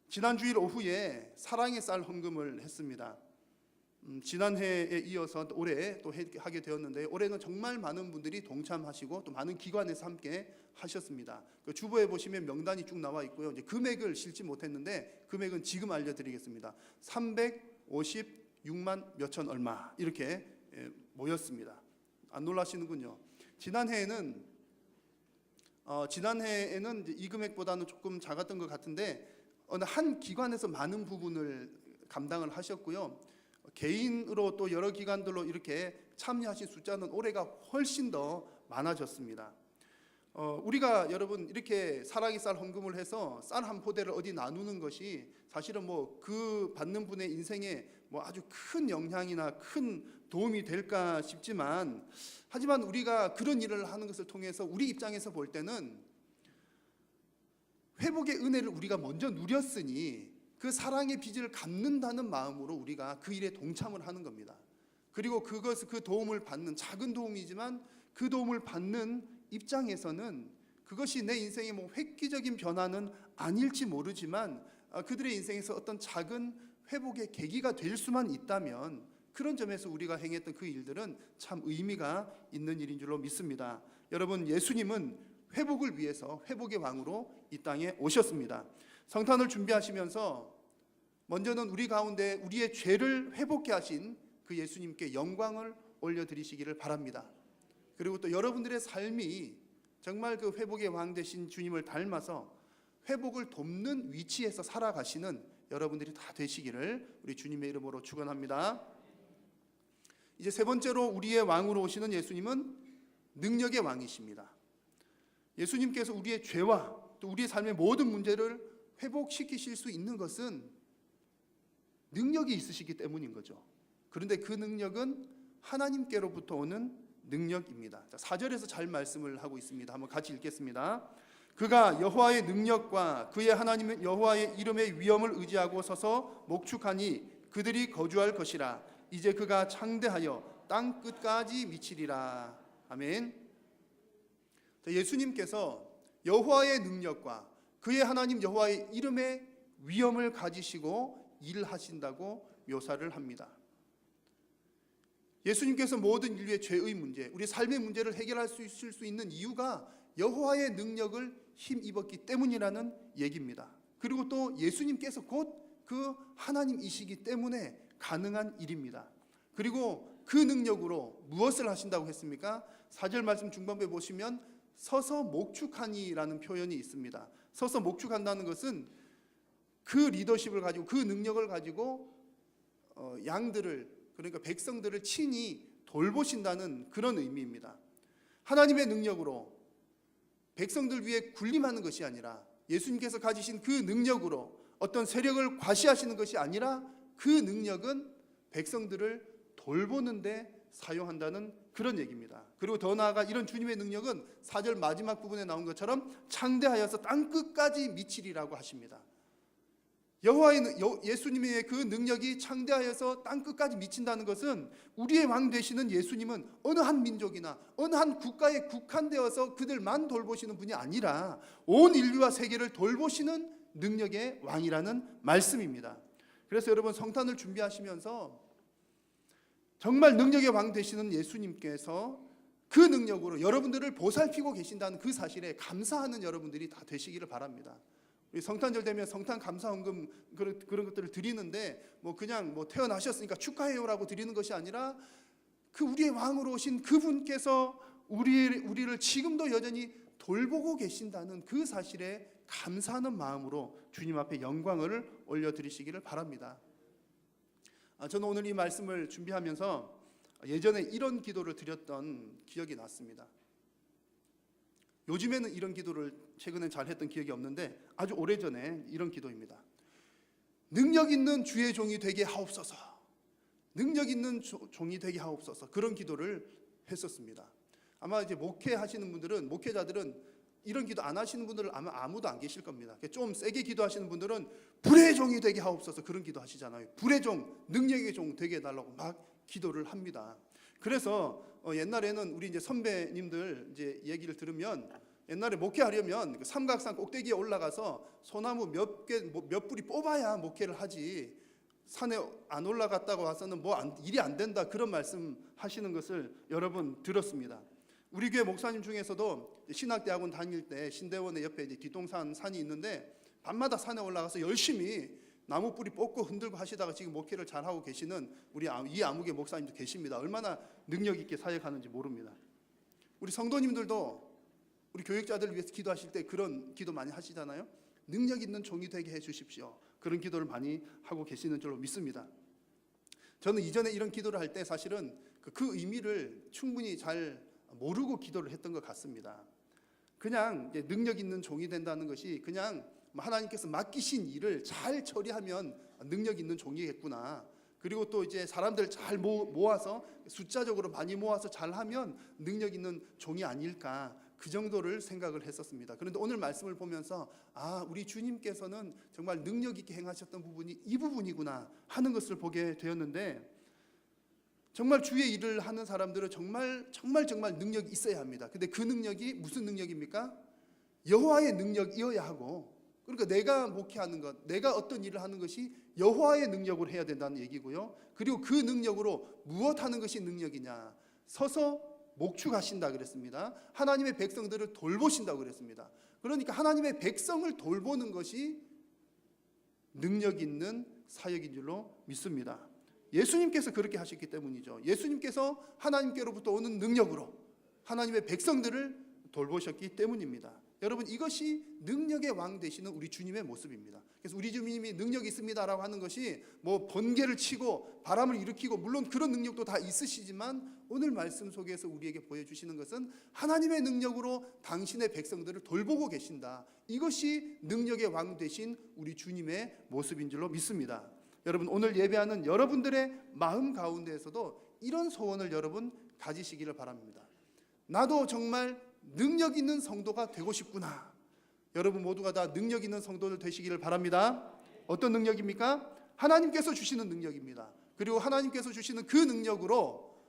지난 주일 오후에 사랑의 쌀 헌금을 했습니다. 지난해에 이어서 올해 또 하게 되었는데, 올해는 정말 많은 분들이 동참하시고 또 많은 기관에서 함께 하셨습니다. 그 주보에 보시면 명단이 쭉 나와 있고요. 이제 금액을 실지 못했는데 금액은 지금 알려드리겠습니다. 356만 몇천 얼마 이렇게 모였습니다. 안 놀라시는군요. 지난해에는 이 금액보다는 조금 작았던 것 같은데, 어느 한 기관에서 많은 부분을 감당을 하셨고요. 개인으로 또 여러 기관들로 이렇게 참여하신 숫자는 올해가 훨씬 더 많아졌습니다. 우리가 여러분 이렇게 사랑의 쌀 헌금을 해서 쌀 한 포대를 어디 나누는 것이 사실은 뭐 그 받는 분의 인생에 뭐 아주 큰 영향이나 큰 도움이 될까 싶지만, 하지만 우리가 그런 일을 하는 것을 통해서 우리 입장에서 볼 때는 회복의 은혜를 우리가 먼저 누렸으니 그 사랑의 빚을 갚는다는 마음으로 우리가 그 일에 동참을 하는 겁니다. 그리고 그 도움을 받는, 작은 도움이지만 그 도움을 받는 입장에서는 그것이 내 인생의 뭐 획기적인 변화는 아닐지 모르지만 그들의 인생에서 어떤 작은 회복의 계기가 될 수만 있다면, 그런 점에서 우리가 행했던 그 일들은 참 의미가 있는 일인 줄로 믿습니다. 여러분, 예수님은 회복을 위해서 회복의 왕으로 이 땅에 오셨습니다. 성탄을 준비하시면서 먼저는 우리 가운데 우리의 죄를 회복케 하신 그 예수님께 영광을 올려드리시기를 바랍니다. 그리고 또 여러분들의 삶이 정말 그 회복의 왕 되신 주님을 닮아서 회복을 돕는 위치에서 살아가시는 여러분들이 다 되시기를 우리 주님의 이름으로 축원합니다. 이제 세 번째로 우리의 왕으로 오시는 예수님은 능력의 왕이십니다. 예수님께서 우리의 죄와 또 우리의 삶의 모든 문제를 회복시키실 수 있는 것은 능력이 있으시기 때문인 거죠. 그런데 그 능력은 하나님께로부터 오는 능력입니다. 4절에서 잘 말씀을 하고 있습니다. 한번 같이 읽겠습니다. 그가 여호와의 능력과 그의 하나님 여호와의 이름의 위엄을 의지하고 서서 목축하니 그들이 거주할 것이라. 이제 그가 창대하여 땅 끝까지 미치리라. 아멘. 예수님께서 여호와의 능력과 그의 하나님 여호와의 이름의 위엄을 가지시고 일하신다고 묘사를 합니다. 예수님께서 모든 인류의 죄의 문제, 우리 삶의 문제를 해결할 수 있을 수 있는 이유가 여호와의 능력을 힘입었기 때문이라는 얘기입니다. 그리고 또 예수님께서 곧 그 하나님이시기 때문에 가능한 일입니다. 그리고 그 능력으로 무엇을 하신다고 했습니까? 4절 말씀 중반부에 보시면 서서 목축하니라는 표현이 있습니다. 서서 목축한다는 것은 그 리더십을 가지고 그 능력을 가지고 양들을, 그러니까 백성들을 친히 돌보신다는 그런 의미입니다. 하나님의 능력으로 백성들 위해 군림하는 것이 아니라 예수님께서 가지신 그 능력으로 어떤 세력을 과시하시는 것이 아니라 그 능력은 백성들을 돌보는 데 사용한다는 그런 얘기입니다. 그리고 더 나아가 이런 주님의 능력은 4절 마지막 부분에 나온 것처럼 창대하여서 땅끝까지 미치리라고 하십니다. 예수님의 그 능력이 창대하여서 땅끝까지 미친다는 것은 우리의 왕 되시는 예수님은 어느 한 민족이나 어느 한 국가에 국한되어서 그들만 돌보시는 분이 아니라 온 인류와 세계를 돌보시는 능력의 왕이라는 말씀입니다. 그래서 여러분 성탄을 준비하시면서 정말 능력의 왕 되시는 예수님께서 그 능력으로 여러분들을 보살피고 계신다는 그 사실에 감사하는 여러분들이 다 되시기를 바랍니다. 우리 성탄절 되면 성탄 감사헌금 그런 것들을 드리는데 그냥 태어나셨으니까 축하해요라고 드리는 것이 아니라 그 우리의 왕으로 오신 그분께서 우리를 지금도 여전히 돌보고 계신다는 그 사실에 감사하는 마음으로 주님 앞에 영광을 올려드리시기를 바랍니다. 저는 오늘 이 말씀을 준비하면서 예전에 이런 기도를 드렸던 기억이 났습니다. 요즘에는 이런 기도를 최근에 잘했던 기억이 없는데 아주 오래전에 이런 기도입니다. 능력 있는 주의 종이 되게 하옵소서. 능력 있는 종이 되게 하옵소서. 그런 기도를 했었습니다. 아마 이제 목회자들은 이런 기도 안 하시는 분들은 아마 아무도 안 계실 겁니다. 좀 세게 기도하시는 분들은 불의 종이 되게 하옵소서 그런 기도 하시잖아요. 불의 종, 능력의 종 되게 해달라고 막 기도를 합니다. 그래서 옛날에는 우리 이제 선배님들 이제 얘기를 들으면 옛날에 목회하려면 그 삼각산 꼭대기에 올라가서 소나무 몇 뿌리 뽑아야 목회를 하지 산에 안 올라갔다고 와서는 일이 안 된다 그런 말씀 하시는 것을 여러분 들었습니다. 우리 교회 목사님 중에서도 신학대학원 다닐 때 신대원의 옆에 이제 뒷동산 산이 있는데 밤마다 산에 올라가서 열심히 나무 뿌리 뽑고 흔들고 하시다가 지금 목회를 잘 하고 계시는 우리 이 아무개 목사님도 계십니다. 얼마나 능력 있게 사역하는지 모릅니다. 우리 성도님들도 우리 교육자들을 위해서 기도하실 때 그런 기도 많이 하시잖아요. 능력 있는 종이 되게 해 주십시오. 그런 기도를 많이 하고 계시는 줄로 믿습니다. 저는 이전에 이런 기도를 할 때 사실은 그 의미를 충분히 잘 모르고 기도를 했던 것 같습니다. 그냥 능력 있는 종이 된다는 것이 그냥 하나님께서 맡기신 일을 잘 처리하면 능력 있는 종이겠구나. 그리고 또 이제 사람들 잘 모아서 숫자적으로 많이 모아서 잘하면 능력 있는 종이 아닐까. 그 정도를 생각을 했었습니다. 그런데 오늘 말씀을 보면서 우리 주님께서는 정말 능력 있게 행하셨던 부분이 이 부분이구나 하는 것을 보게 되었는데 정말 주의 일을 하는 사람들은 정말 능력이 있어야 합니다. 근데 그 능력이 무슨 능력입니까? 여호와의 능력이어야 하고 그러니까 내가 목회하는 것, 내가 어떤 일을 하는 것이 여호와의 능력으로 해야 된다는 얘기고요. 그리고 그 능력으로 무엇 하는 것이 능력이냐? 서서 목축하신다 그랬습니다. 하나님의 백성들을 돌보신다고 그랬습니다. 그러니까 하나님의 백성을 돌보는 것이 능력 있는 사역인 줄로 믿습니다. 예수님께서 그렇게 하셨기 때문이죠. 예수님께서 하나님께로부터 오는 능력으로 하나님의 백성들을 돌보셨기 때문입니다. 여러분, 이것이 능력의 왕 되시는 우리 주님의 모습입니다. 그래서 우리 주님이 능력이 있습니다라고 하는 것이 뭐 번개를 치고 바람을 일으키고, 물론 그런 능력도 다 있으시지만 오늘 말씀 속에서 우리에게 보여주시는 것은 하나님의 능력으로 당신의 백성들을 돌보고 계신다. 이것이 능력의 왕 되신 우리 주님의 모습인 줄로 믿습니다. 여러분, 오늘 예배하는 여러분들의 마음 가운데에서도 이런 소원을 여러분 가지시기를 바랍니다. 나도 정말 능력 있는 성도가 되고 싶구나. 여러분 모두가 다 능력 있는 성도들 되시기를 바랍니다. 어떤 능력입니까? 하나님께서 주시는 능력입니다. 그리고 하나님께서 주시는 그 능력으로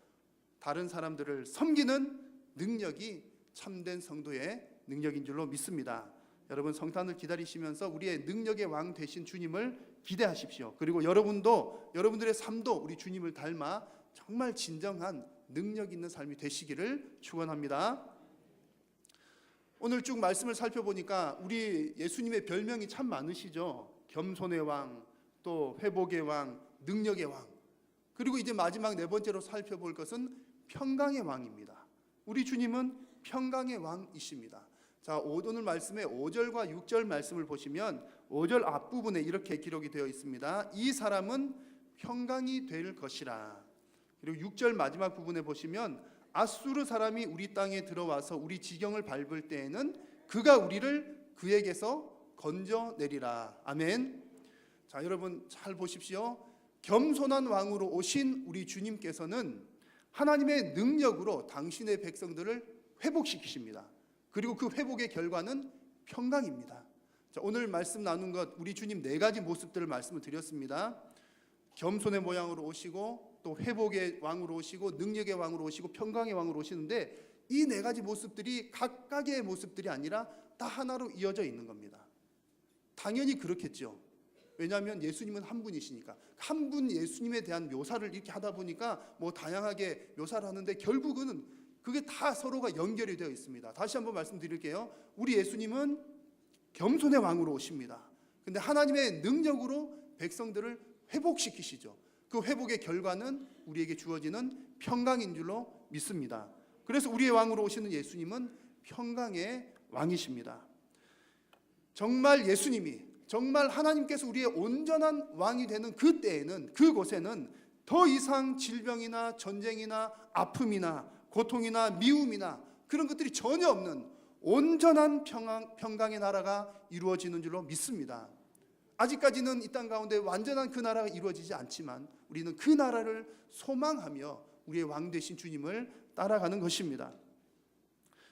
다른 사람들을 섬기는 능력이 참된 성도의 능력인 줄로 믿습니다. 여러분, 성탄을 기다리시면서 우리의 능력의 왕 되신 주님을 기대하십시오. 그리고 여러분도, 여러분들의 삶도 우리 주님을 닮아 정말 진정한 능력 있는 삶이 되시기를 축원합니다. 오늘 쭉 말씀을 살펴보니까 우리 예수님의 별명이 참 많으시죠. 겸손의 왕, 또 회복의 왕, 능력의 왕. 그리고 이제 마지막 네 번째로 살펴볼 것은 평강의 왕입니다. 우리 주님은 평강의 왕이십니다. 자, 오늘 말씀의 5절과 6절 말씀을 보시면 5절 앞부분에 이렇게 기록이 되어 있습니다. 이 사람은 평강이 될 것이라. 그리고 6절 마지막 부분에 보시면 아수르 사람이 우리 땅에 들어와서 우리 지경을 밟을 때에는 그가 우리를 그에게서 건져내리라. 아멘. 자, 여러분 잘 보십시오. 겸손한 왕으로 오신 우리 주님께서는 하나님의 능력으로 당신의 백성들을 회복시키십니다. 그리고 그 회복의 결과는 평강입니다. 자, 오늘 말씀 나눈 것, 우리 주님 네 가지 모습들을 말씀을 드렸습니다. 겸손의 모양으로 오시고, 또 회복의 왕으로 오시고, 능력의 왕으로 오시고, 평강의 왕으로 오시는데, 이 네 가지 모습들이 각각의 모습들이 아니라 다 하나로 이어져 있는 겁니다. 당연히 그렇겠죠. 왜냐하면 예수님은 한 분이시니까. 한 분 예수님에 대한 묘사를 이렇게 하다 보니까 뭐 다양하게 묘사를 하는데 결국은 그게 다 서로가 연결이 되어 있습니다. 다시 한번 말씀드릴게요. 우리 예수님은 겸손의 왕으로 오십니다. 근데 하나님의 능력으로 백성들을 회복시키시죠. 그 회복의 결과는 우리에게 주어지는 평강인 줄로 믿습니다. 그래서 우리의 왕으로 오시는 예수님은 평강의 왕이십니다. 정말 예수님이, 정말 하나님께서 우리의 온전한 왕이 되는 그때에는, 그곳에는 더 이상 질병이나 전쟁이나 아픔이나 고통이나 미움이나 그런 것들이 전혀 없는 온전한 평강의 나라가 이루어지는 줄로 믿습니다. 아직까지는 이 땅 가운데 완전한 그 나라가 이루어지지 않지만 우리는 그 나라를 소망하며 우리의 왕 되신 주님을 따라가는 것입니다.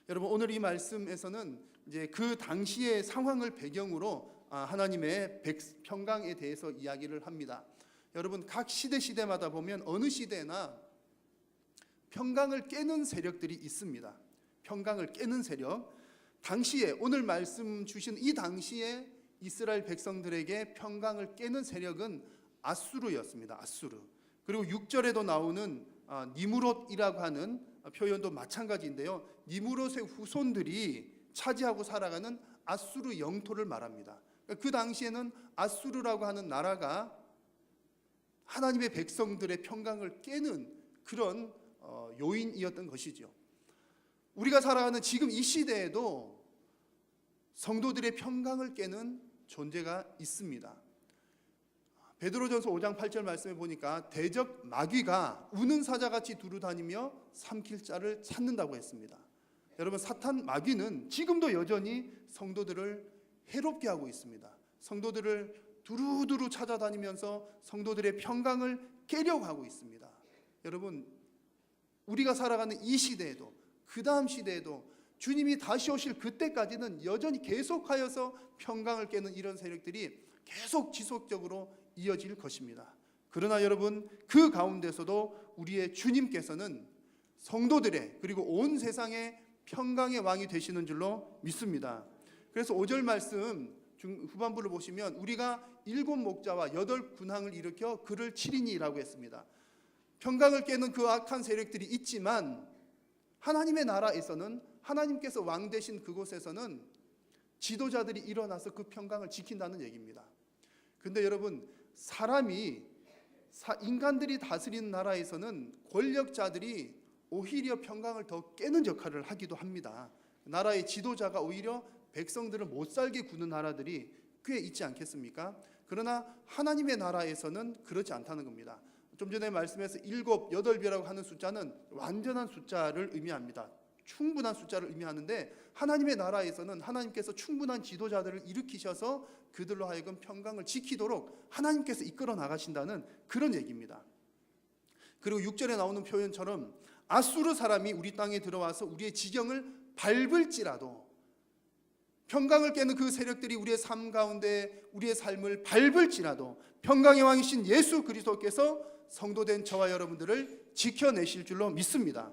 여러분, 오늘 이 말씀에서는 이제 그 당시의 상황을 배경으로 하나님의 평강에 대해서 이야기를 합니다. 여러분, 각 시대마다 보면 어느 시대나 평강을 깨는 세력들이 있습니다. 평강을 깨는 세력. 당시에, 오늘 말씀 주신 이 당시에 이스라엘 백성들에게 평강을 깨는 세력은 아수르였습니다. 아수르. 그리고 6절에도 나오는 니무롯이라고 하는 표현도 마찬가지인데요. 니무롯의 후손들이 차지하고 살아가는 아수르 영토를 말합니다. 그 당시에는 아수르라고 하는 나라가 하나님의 백성들의 평강을 깨는 그런 요인이었던 것이죠. 우리가 살아가는 지금 이 시대에도 성도들의 평강을 깨는 존재가 있습니다. 베드로전서 5장 8절 말씀에 보니까 대적 마귀가 우는 사자같이 두루다니며 삼킬 자를 찾는다고 했습니다. 여러분, 사탄 마귀는 지금도 여전히 성도들을 해롭게 하고 있습니다. 성도들을 두루두루 찾아다니면서 성도들의 평강을 깨려고 하고 있습니다. 여러분, 우리가 살아가는 이 시대에도, 그 다음 시대에도 주님이 다시 오실 그때까지는 여전히 계속하여서 평강을 깨는 이런 세력들이 계속 지속적으로 이어질 것입니다. 그러나 여러분, 그 가운데서도 우리의 주님께서는 성도들의, 그리고 온 세상의 평강의 왕이 되시는 줄로 믿습니다. 그래서 5절 말씀 후반부를 보시면 우리가 7 목자와 8 군왕을 일으켜 그를 치리니라고 했습니다. 평강을 깨는 그 악한 세력들이 있지만 하나님의 나라에서는, 하나님께서 왕 되신 그곳에서는 지도자들이 일어나서 그 평강을 지킨다는 얘기입니다. 근데 여러분, 인간들이 다스리는 나라에서는 권력자들이 오히려 평강을 더 깨는 역할을 하기도 합니다. 나라의 지도자가 오히려 백성들을 못 살게 구는 나라들이 꽤 있지 않겠습니까? 그러나 하나님의 나라에서는 그렇지 않다는 겁니다. 좀 전에 말씀해서 7, 8배라고 하는 숫자는 완전한 숫자를 의미합니다. 충분한 숫자를 의미하는데 하나님의 나라에서는 하나님께서 충분한 지도자들을 일으키셔서 그들로 하여금 평강을 지키도록 하나님께서 이끌어 나가신다는 그런 얘기입니다. 그리고 6절에 나오는 표현처럼 아수르 사람이 우리 땅에 들어와서 우리의 지경을 밟을지라도, 평강을 깨는 그 세력들이 우리의 삶 가운데 우리의 삶을 밟을지라도 평강의 왕이신 예수 그리스도께서 성도된 저와 여러분들을 지켜내실 줄로 믿습니다.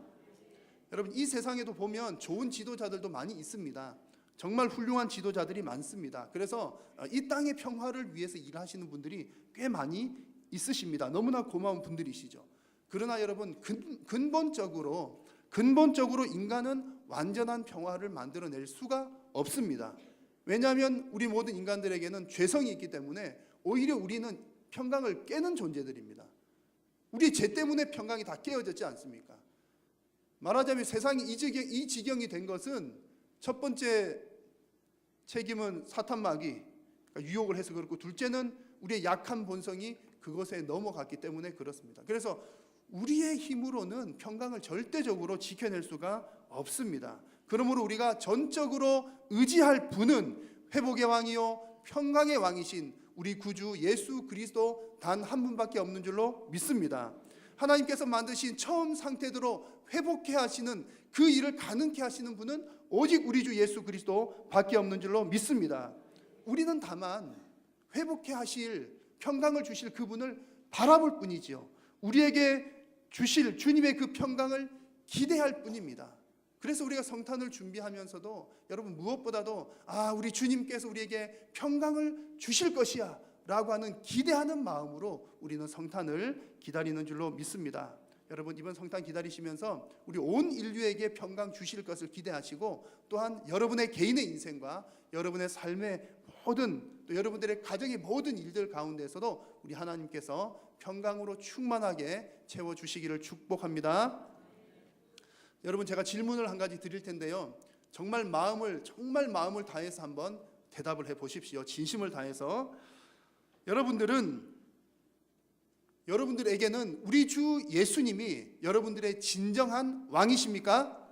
여러분, 이 세상에도 보면 좋은 지도자들도 많이 있습니다. 정말 훌륭한 지도자들이 많습니다. 그래서 이 땅의 평화를 위해서 일하시는 분들이 꽤 많이 있으십니다. 너무나 고마운 분들이시죠. 그러나 여러분, 근본적으로 인간은 완전한 평화를 만들어낼 수가 없습니다. 왜냐하면 우리 모든 인간들에게는 죄성이 있기 때문에 오히려 우리는 평강을 깨는 존재들입니다. 우리 죄 때문에 평강이 다 깨어졌지 않습니까? 말하자면 세상이 이 지경이 된 것은 첫 번째 책임은 사탄 마귀, 그러니까 유혹을 해서 그렇고, 둘째는 우리의 약한 본성이 그것에 넘어갔기 때문에 그렇습니다. 그래서 우리의 힘으로는 평강을 절대적으로 지켜낼 수가 없습니다. 그러므로 우리가 전적으로 의지할 분은 회복의 왕이요 평강의 왕이신 우리 구주 예수 그리스도 단 한 분밖에 없는 줄로 믿습니다. 하나님께서 만드신 처음 상태대로 회복해 하시는 그 일을 가능케 하시는 분은 오직 우리 주 예수 그리스도 밖에 없는 줄로 믿습니다. 우리는 다만 회복해 하실, 평강을 주실 그분을 바라볼 뿐이지요. 우리에게 주실 주님의 그 평강을 기대할 뿐입니다. 그래서 우리가 성탄을 준비하면서도 여러분, 무엇보다도 우리 주님께서 우리에게 평강을 주실 것이야 라고 하는 기대하는 마음으로 우리는 성탄을 기다리는 줄로 믿습니다. 여러분, 이번 성탄 기다리시면서 우리 온 인류에게 평강 주실 것을 기대하시고, 또한 여러분의 개인의 인생과 여러분의 삶의 모든, 또 여러분들의 가정의 모든 일들 가운데서도 우리 하나님께서 평강으로 충만하게 채워주시기를 축복합니다. 여러분, 제가 질문을 한 가지 드릴 텐데요, 정말 마음을 다해서 한번 대답을 해 보십시오. 진심을 다해서. 여러분들에게는 우리 주 예수님이 여러분들의 진정한 왕이십니까?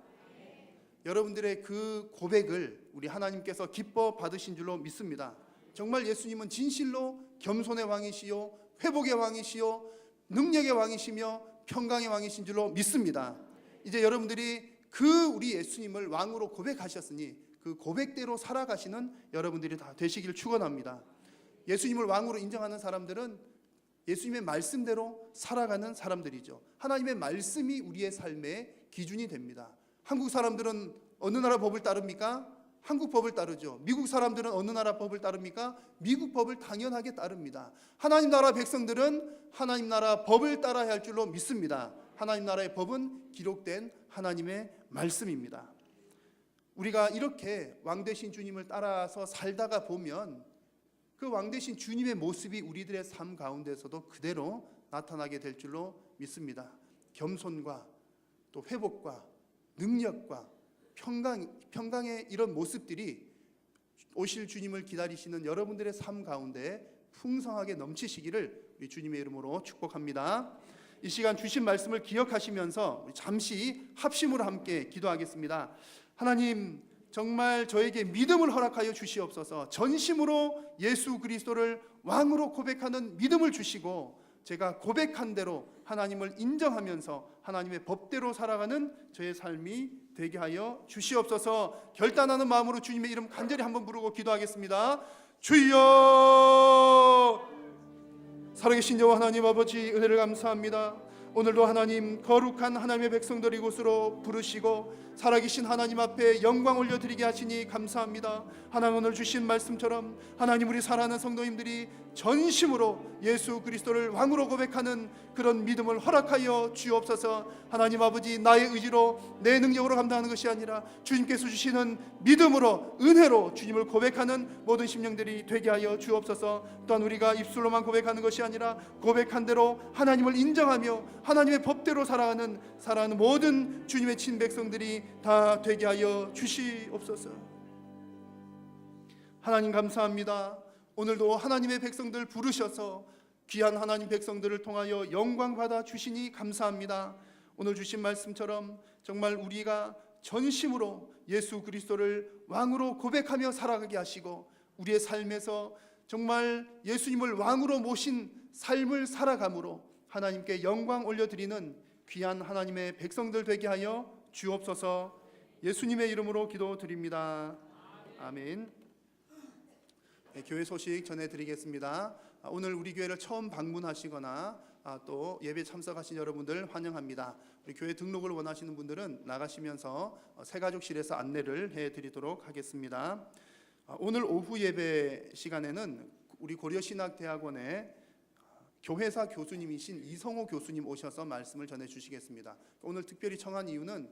여러분들의 그 고백을 우리 하나님께서 기뻐 받으신 줄로 믿습니다. 정말 예수님은 진실로 겸손의 왕이시요 회복의 왕이시요 능력의 왕이시며 평강의 왕이신 줄로 믿습니다. 이제 여러분들이 그 우리 예수님을 왕으로 고백하셨으니 그 고백대로 살아가시는 여러분들이 다 되시길 축원합니다. 예수님을 왕으로 인정하는 사람들은 예수님의 말씀대로 살아가는 사람들이죠. 하나님의 말씀이 우리의 삶의 기준이 됩니다. 한국 사람들은 어느 나라 법을 따릅니까? 한국 법을 따르죠. 미국 사람들은 어느 나라 법을 따릅니까? 미국 법을 당연하게 따릅니다. 하나님 나라 백성들은 하나님 나라 법을 따라야 할 줄로 믿습니다. 하나님 나라의 법은 기록된 하나님의 말씀입니다. 우리가 이렇게 왕 되신 주님을 따라서 살다가 보면 그 왕 되신 주님의 모습이 우리들의 삶 가운데서도 그대로 나타나게 될 줄로 믿습니다. 겸손과 또 회복과 능력과 평강의 이런 모습들이 오실 주님을 기다리시는 여러분들의 삶 가운데 풍성하게 넘치시기를 우리 주님의 이름으로 축복합니다. 이 시간 주신 말씀을 기억하시면서 잠시 합심으로 함께 기도하겠습니다. 하나님, 정말 저에게 믿음을 허락하여 주시옵소서. 전심으로 예수 그리스도를 왕으로 고백하는 믿음을 주시고, 제가 고백한 대로 하나님을 인정하면서 하나님의 법대로 살아가는 저의 삶이 되게 하여 주시옵소서. 결단하는 마음으로 주님의 이름 간절히 한번 부르고 기도하겠습니다. 주여! 살아계신 여호와 하나님 아버지, 은혜를 감사합니다. 오늘도 하나님, 거룩한 하나님의 백성들 이곳으로 부르시고 살아계신 하나님 앞에 영광 올려드리게 하시니 감사합니다. 하나님, 오늘 주신 말씀처럼 하나님, 우리 사랑하는 성도님들이 전심으로 예수 그리스도를 왕으로 고백하는 그런 믿음을 허락하여 주옵소서. 하나님 아버지, 나의 의지로 내 능력으로 감당하는 것이 아니라 주님께서 주시는 믿음으로, 은혜로 주님을 고백하는 모든 심령들이 되게 하여 주옵소서. 또한 우리가 입술로만 고백하는 것이 아니라 고백한 대로 하나님을 인정하며 하나님의 법대로 살아가는 모든 주님의 친백성들이 다 되게 하여 주시옵소서. 하나님 감사합니다. 오늘도 하나님의 백성들 부르셔서 귀한 하나님 백성들을 통하여 영광 받아 주시니 감사합니다. 오늘 주신 말씀처럼 정말 우리가 전심으로 예수 그리스도를 왕으로 고백하며 살아가게 하시고 우리의 삶에서 정말 예수님을 왕으로 모신 삶을 살아감으로 하나님께 영광 올려드리는 귀한 하나님의 백성들 되게 하여 주옵소서. 예수님의 이름으로 기도드립니다. 아멘. 네, 교회 소식 전해드리겠습니다. 오늘 우리 교회를 처음 방문하시거나 또 예배 참석하신 여러분들 환영합니다. 우리 교회 등록을 원하시는 분들은 나가시면서 새가족실에서 안내를 해드리도록 하겠습니다. 오늘 오후 예배 시간에는 우리 고려신학대학원의 교회사 교수님이신 이성호 교수님 오셔서 말씀을 전해주시겠습니다. 오늘 특별히 청한 이유는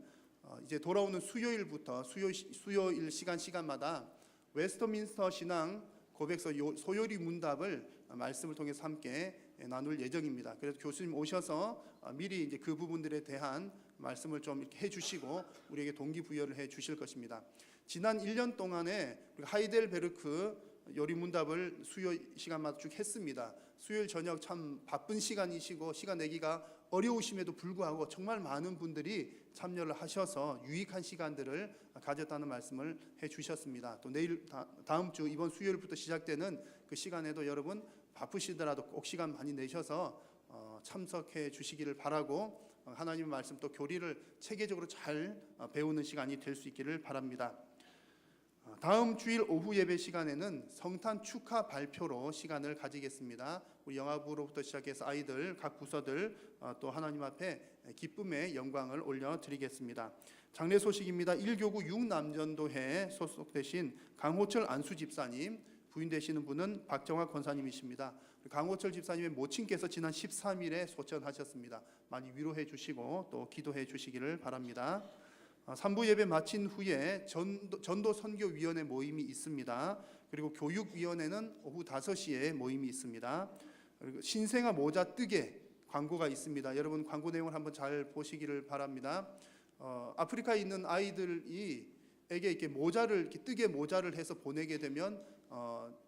이제 돌아오는 수요일부터 수요일 시간마다 웨스터민스터 신앙 고백서 소요리 문답을 말씀을 통해서 함께 나눌 예정입니다. 그래서 교수님 오셔서 미리 이제 그 부분들에 대한 말씀을 좀 이렇게 해주시고 우리에게 동기부여를 해주실 것입니다. 지난 1년 동안에 하이델베르크 요리 문답을 수요 시간마다 쭉 했습니다. 수요일 저녁 참 바쁜 시간이시고 시간 내기가 어려우심에도 불구하고 정말 많은 분들이 참여를 하셔서 유익한 시간들을 가졌다는 말씀을 해주셨습니다. 또 내일 다음 주 이번 수요일부터 시작되는 그 시간에도 여러분 바쁘시더라도 꼭 시간 많이 내셔서 참석해 주시기를 바라고 하나님의 말씀 또 교리를 체계적으로 잘 배우는 시간이 될 수 있기를 바랍니다. 다음 주일 오후 예배 시간에는 성탄 축하 발표로 시간을 가지겠습니다. 우리 영화부로부터 시작해서 아이들 각 부서들 또 하나님 앞에 기쁨의 영광을 올려드리겠습니다. 장례 소식입니다. 1교구 6남전도회 소속되신 강호철 안수 집사님, 부인 되시는 분은 박정학 권사님이십니다. 강호철 집사님의 모친께서 지난 13일에 소천하셨습니다. 많이 위로해 주시고 또 기도해 주시기를 바랍니다. 3부 예배 마친 후에 전도 선교위원회 모임이 있습니다. 그리고 교육위원회는 오후 5시에 모임이 있습니다. 그리고 신생아 모자 뜨개 광고가 있습니다. 여러분 광고 내용을 한번 잘 보시기를 바랍니다. 아프리카에 있는 아이들에게 이렇게 뜨개 모자를 해서 보내게 되면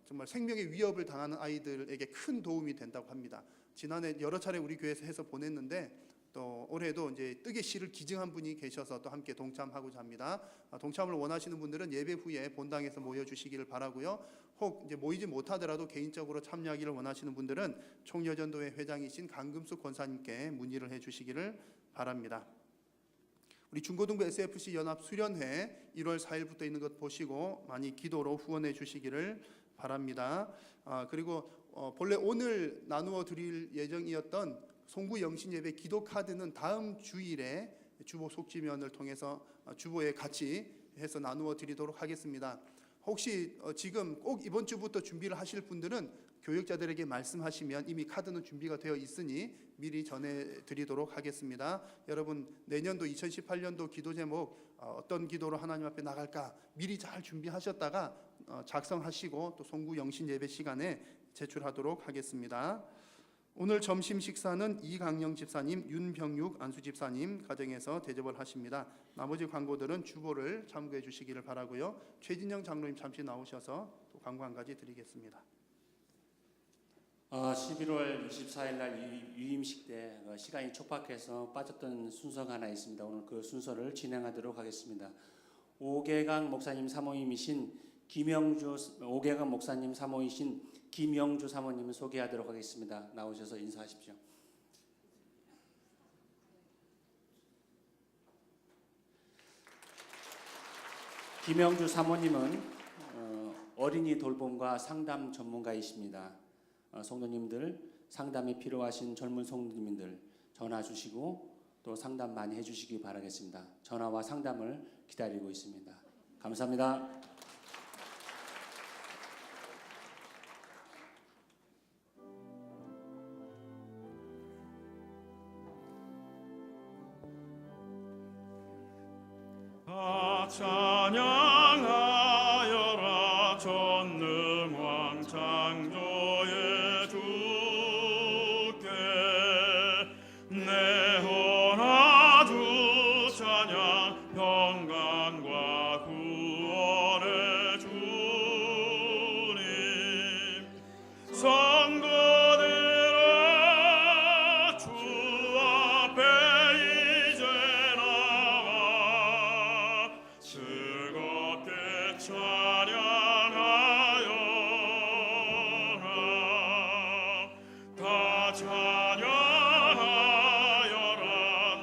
정말 생명의 위협을 당하는 아이들에게 큰 도움이 된다고 합니다. 지난해 여러 차례 우리 교회에서 해서 보냈는데 또 올해도 이제 뜨개 씨를 기증한 분이 계셔서 또 함께 동참하고자 합니다. 동참을 원하시는 분들은 예배 후에 본당에서 모여 주시기를 바라고요. 혹 이제 모이지 못하더라도 개인적으로 참여하기를 원하시는 분들은 총여전도회 회장이신 강금숙 권사님께 문의를 해 주시기를 바랍니다. 우리 중고등부 SFC 연합 수련회 1월 4일부터 있는 것 보시고 많이 기도로 후원해 주시기를 바랍니다. 그리고 본래 오늘 나누어 드릴 예정이었던 송구 영신 예배 기도 카드는 다음 주일에 주보 속지면을 통해서 주보에 같이 해서 나누어 드리도록 하겠습니다. 혹시 지금 꼭 이번 주부터 준비를 하실 분들은 교역자들에게 말씀하시면 이미 카드는 준비가 되어 있으니 미리 전해드리도록 하겠습니다. 여러분 내년도 2018년도 기도 제목 어떤 기도로 하나님 앞에 나갈까 미리 잘 준비하셨다가 작성하시고 또 송구 영신 예배 시간에 제출하도록 하겠습니다. 오늘 점심 식사는 이강영 집사님, 윤병육 안수 집사님 가정에서 대접을 하십니다. 나머지 광고들은 주보를 참고해 주시기를 바라고요. 최진영 장로님 잠시 나오셔서 또 광고 한 가지 드리겠습니다. 11월 24일 날 유임식 때 시간이 촉박해서 빠졌던 순서가 하나 있습니다. 오늘 그 순서를 진행하도록 하겠습니다. 오계강 목사님 사모님이신 오계강 목사님 사모이신 김영주 사모님을 소개하도록 하겠습니다. 나오셔서 인사하십시오. 김영주 사모님은 어린이 돌봄과 상담 전문가이십니다. 성도님들 상담이 필요하신 젊은 성도님들 전화 주시고 또 상담 많이 해주시기 바라겠습니다. 전화와 상담을 기다리고 있습니다. 감사합니다. 찬양하여라 전능왕 창조의 주께 내 평안과 구원의 주님 성도들아 주 앞에 이제 나와 즐겁게 찬양하여라 다 찬양하여라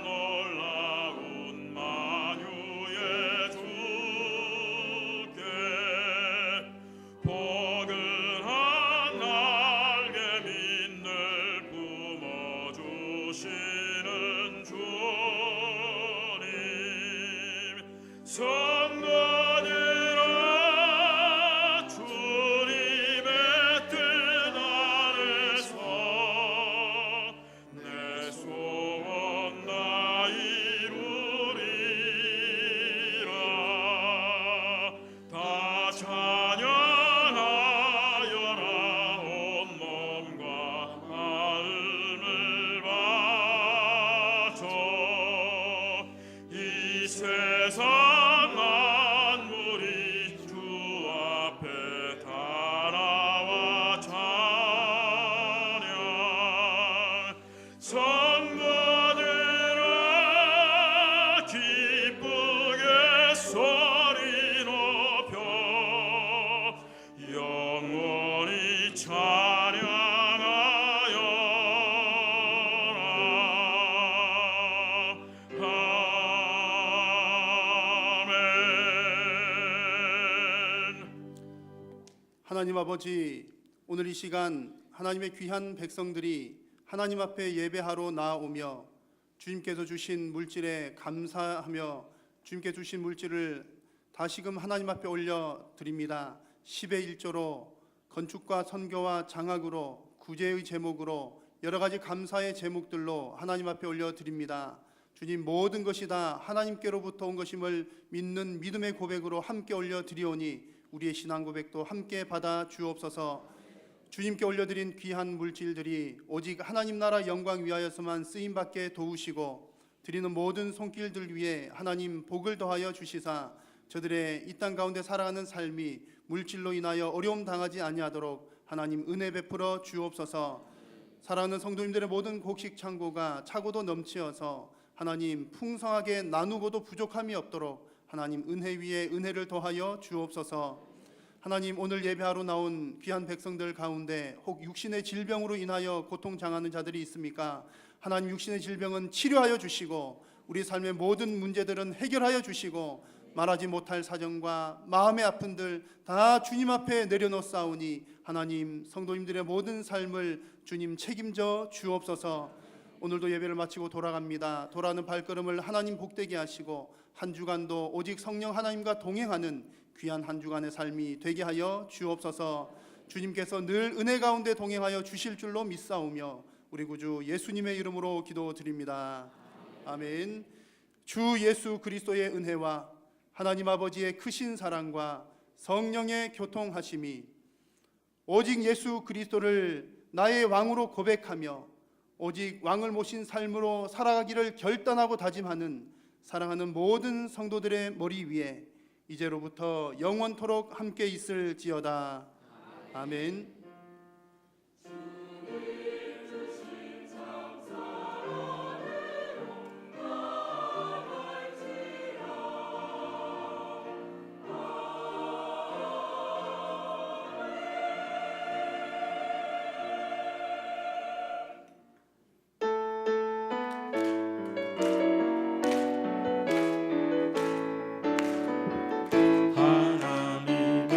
놀라운 만유의 주께 포근한 날개 밑늘 품어주시는 주님 성도들아 주님의 뜻 아래서 내 소원 다 이루리라 다 찬양하여라 온 몸과 마음을 바쳐 이 세상 만물이 주 앞에 다 나와 찬양 성도들아 기쁘게 소리 높여 영원히 찬양하여라. 아멘. 하나님 아버지, 오늘 이 시간 하나님의 귀한 백성들이 하나님 앞에 예배하러 나오며 주님께서 주신 물질에 감사하며 주님께 주신 물질을 다시금 하나님 앞에 올려 드립니다. 10의 1조로 건축과 선교와 장학으로 구제의 제목으로 여러 가지 감사의 제목들로 하나님 앞에 올려 드립니다. 주님, 모든 것이 다 하나님께로부터 온 것임을 믿는 믿음의 고백으로 함께 올려 드리오니 우리의 신앙 고백도 함께 받아 주옵소서. 주님께 올려드린 귀한 물질들이 오직 하나님 나라 영광 위하여서만 쓰임받게 도우시고 드리는 모든 손길들 위에 하나님 복을 더하여 주시사 저들의 이 땅 가운데 살아가는 삶이 물질로 인하여 어려움 당하지 아니하도록 하나님 은혜 베풀어 주옵소서. 사랑하는 성도님들의 모든 곡식 창고가 차고도 넘치어서 하나님 풍성하게 나누고도 부족함이 없도록 하나님 은혜 위에 은혜를 더하여 주옵소서. 하나님, 오늘 예배하러 나온 귀한 백성들 가운데 혹 육신의 질병으로 인하여 고통당하는 자들이 있습니까? 하나님, 육신의 질병은 치료하여 주시고 우리 삶의 모든 문제들은 해결하여 주시고 말하지 못할 사정과 마음의 아픔들 다 주님 앞에 내려놓사오니 하나님, 성도님들의 모든 삶을 주님 책임져 주옵소서. 오늘도 예배를 마치고 돌아갑니다. 돌아가는 발걸음을 하나님 복되게 하시고 한 주간도 오직 성령 하나님과 동행하는 귀한 한 주간의 삶이 되게 하여 주옵소서. 주님께서 늘 은혜 가운데 동행하여 주실 줄로 믿사오며 우리 구주 예수님의 이름으로 기도드립니다. 아멘. 주 예수 그리스도의 은혜와 하나님 아버지의 크신 사랑과 성령의 교통하심이 오직 예수 그리스도를 나의 왕으로 고백하며 오직 왕을 모신 삶으로 살아가기를 결단하고 다짐하는 사랑하는 모든 성도들의 머리 위에 이제로부터 영원토록 함께 있을지어다. 아멘. 하나님의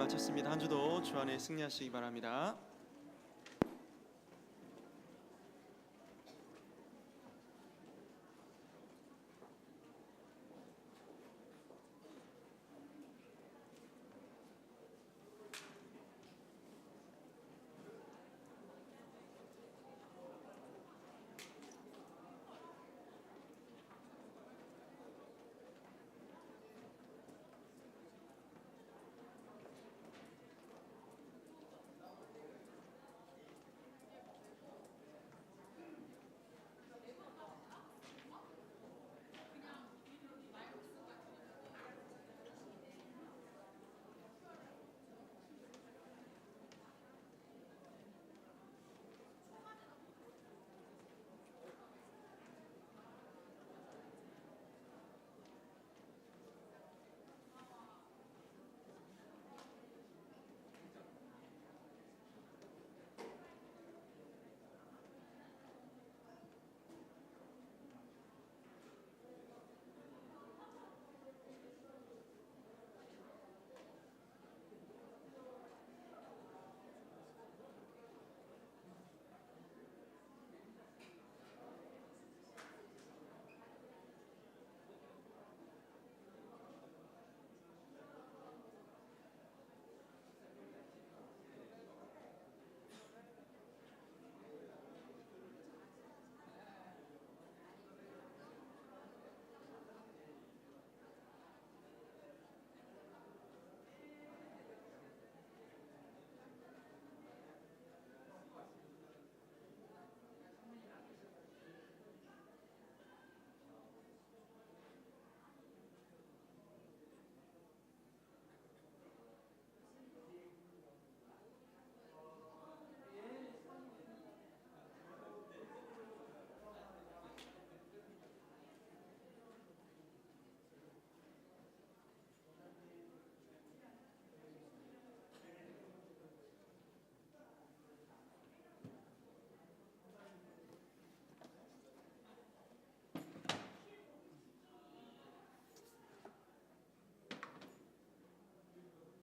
마쳤습니다. 한 주도 주 안에 승리하시기 바랍니다.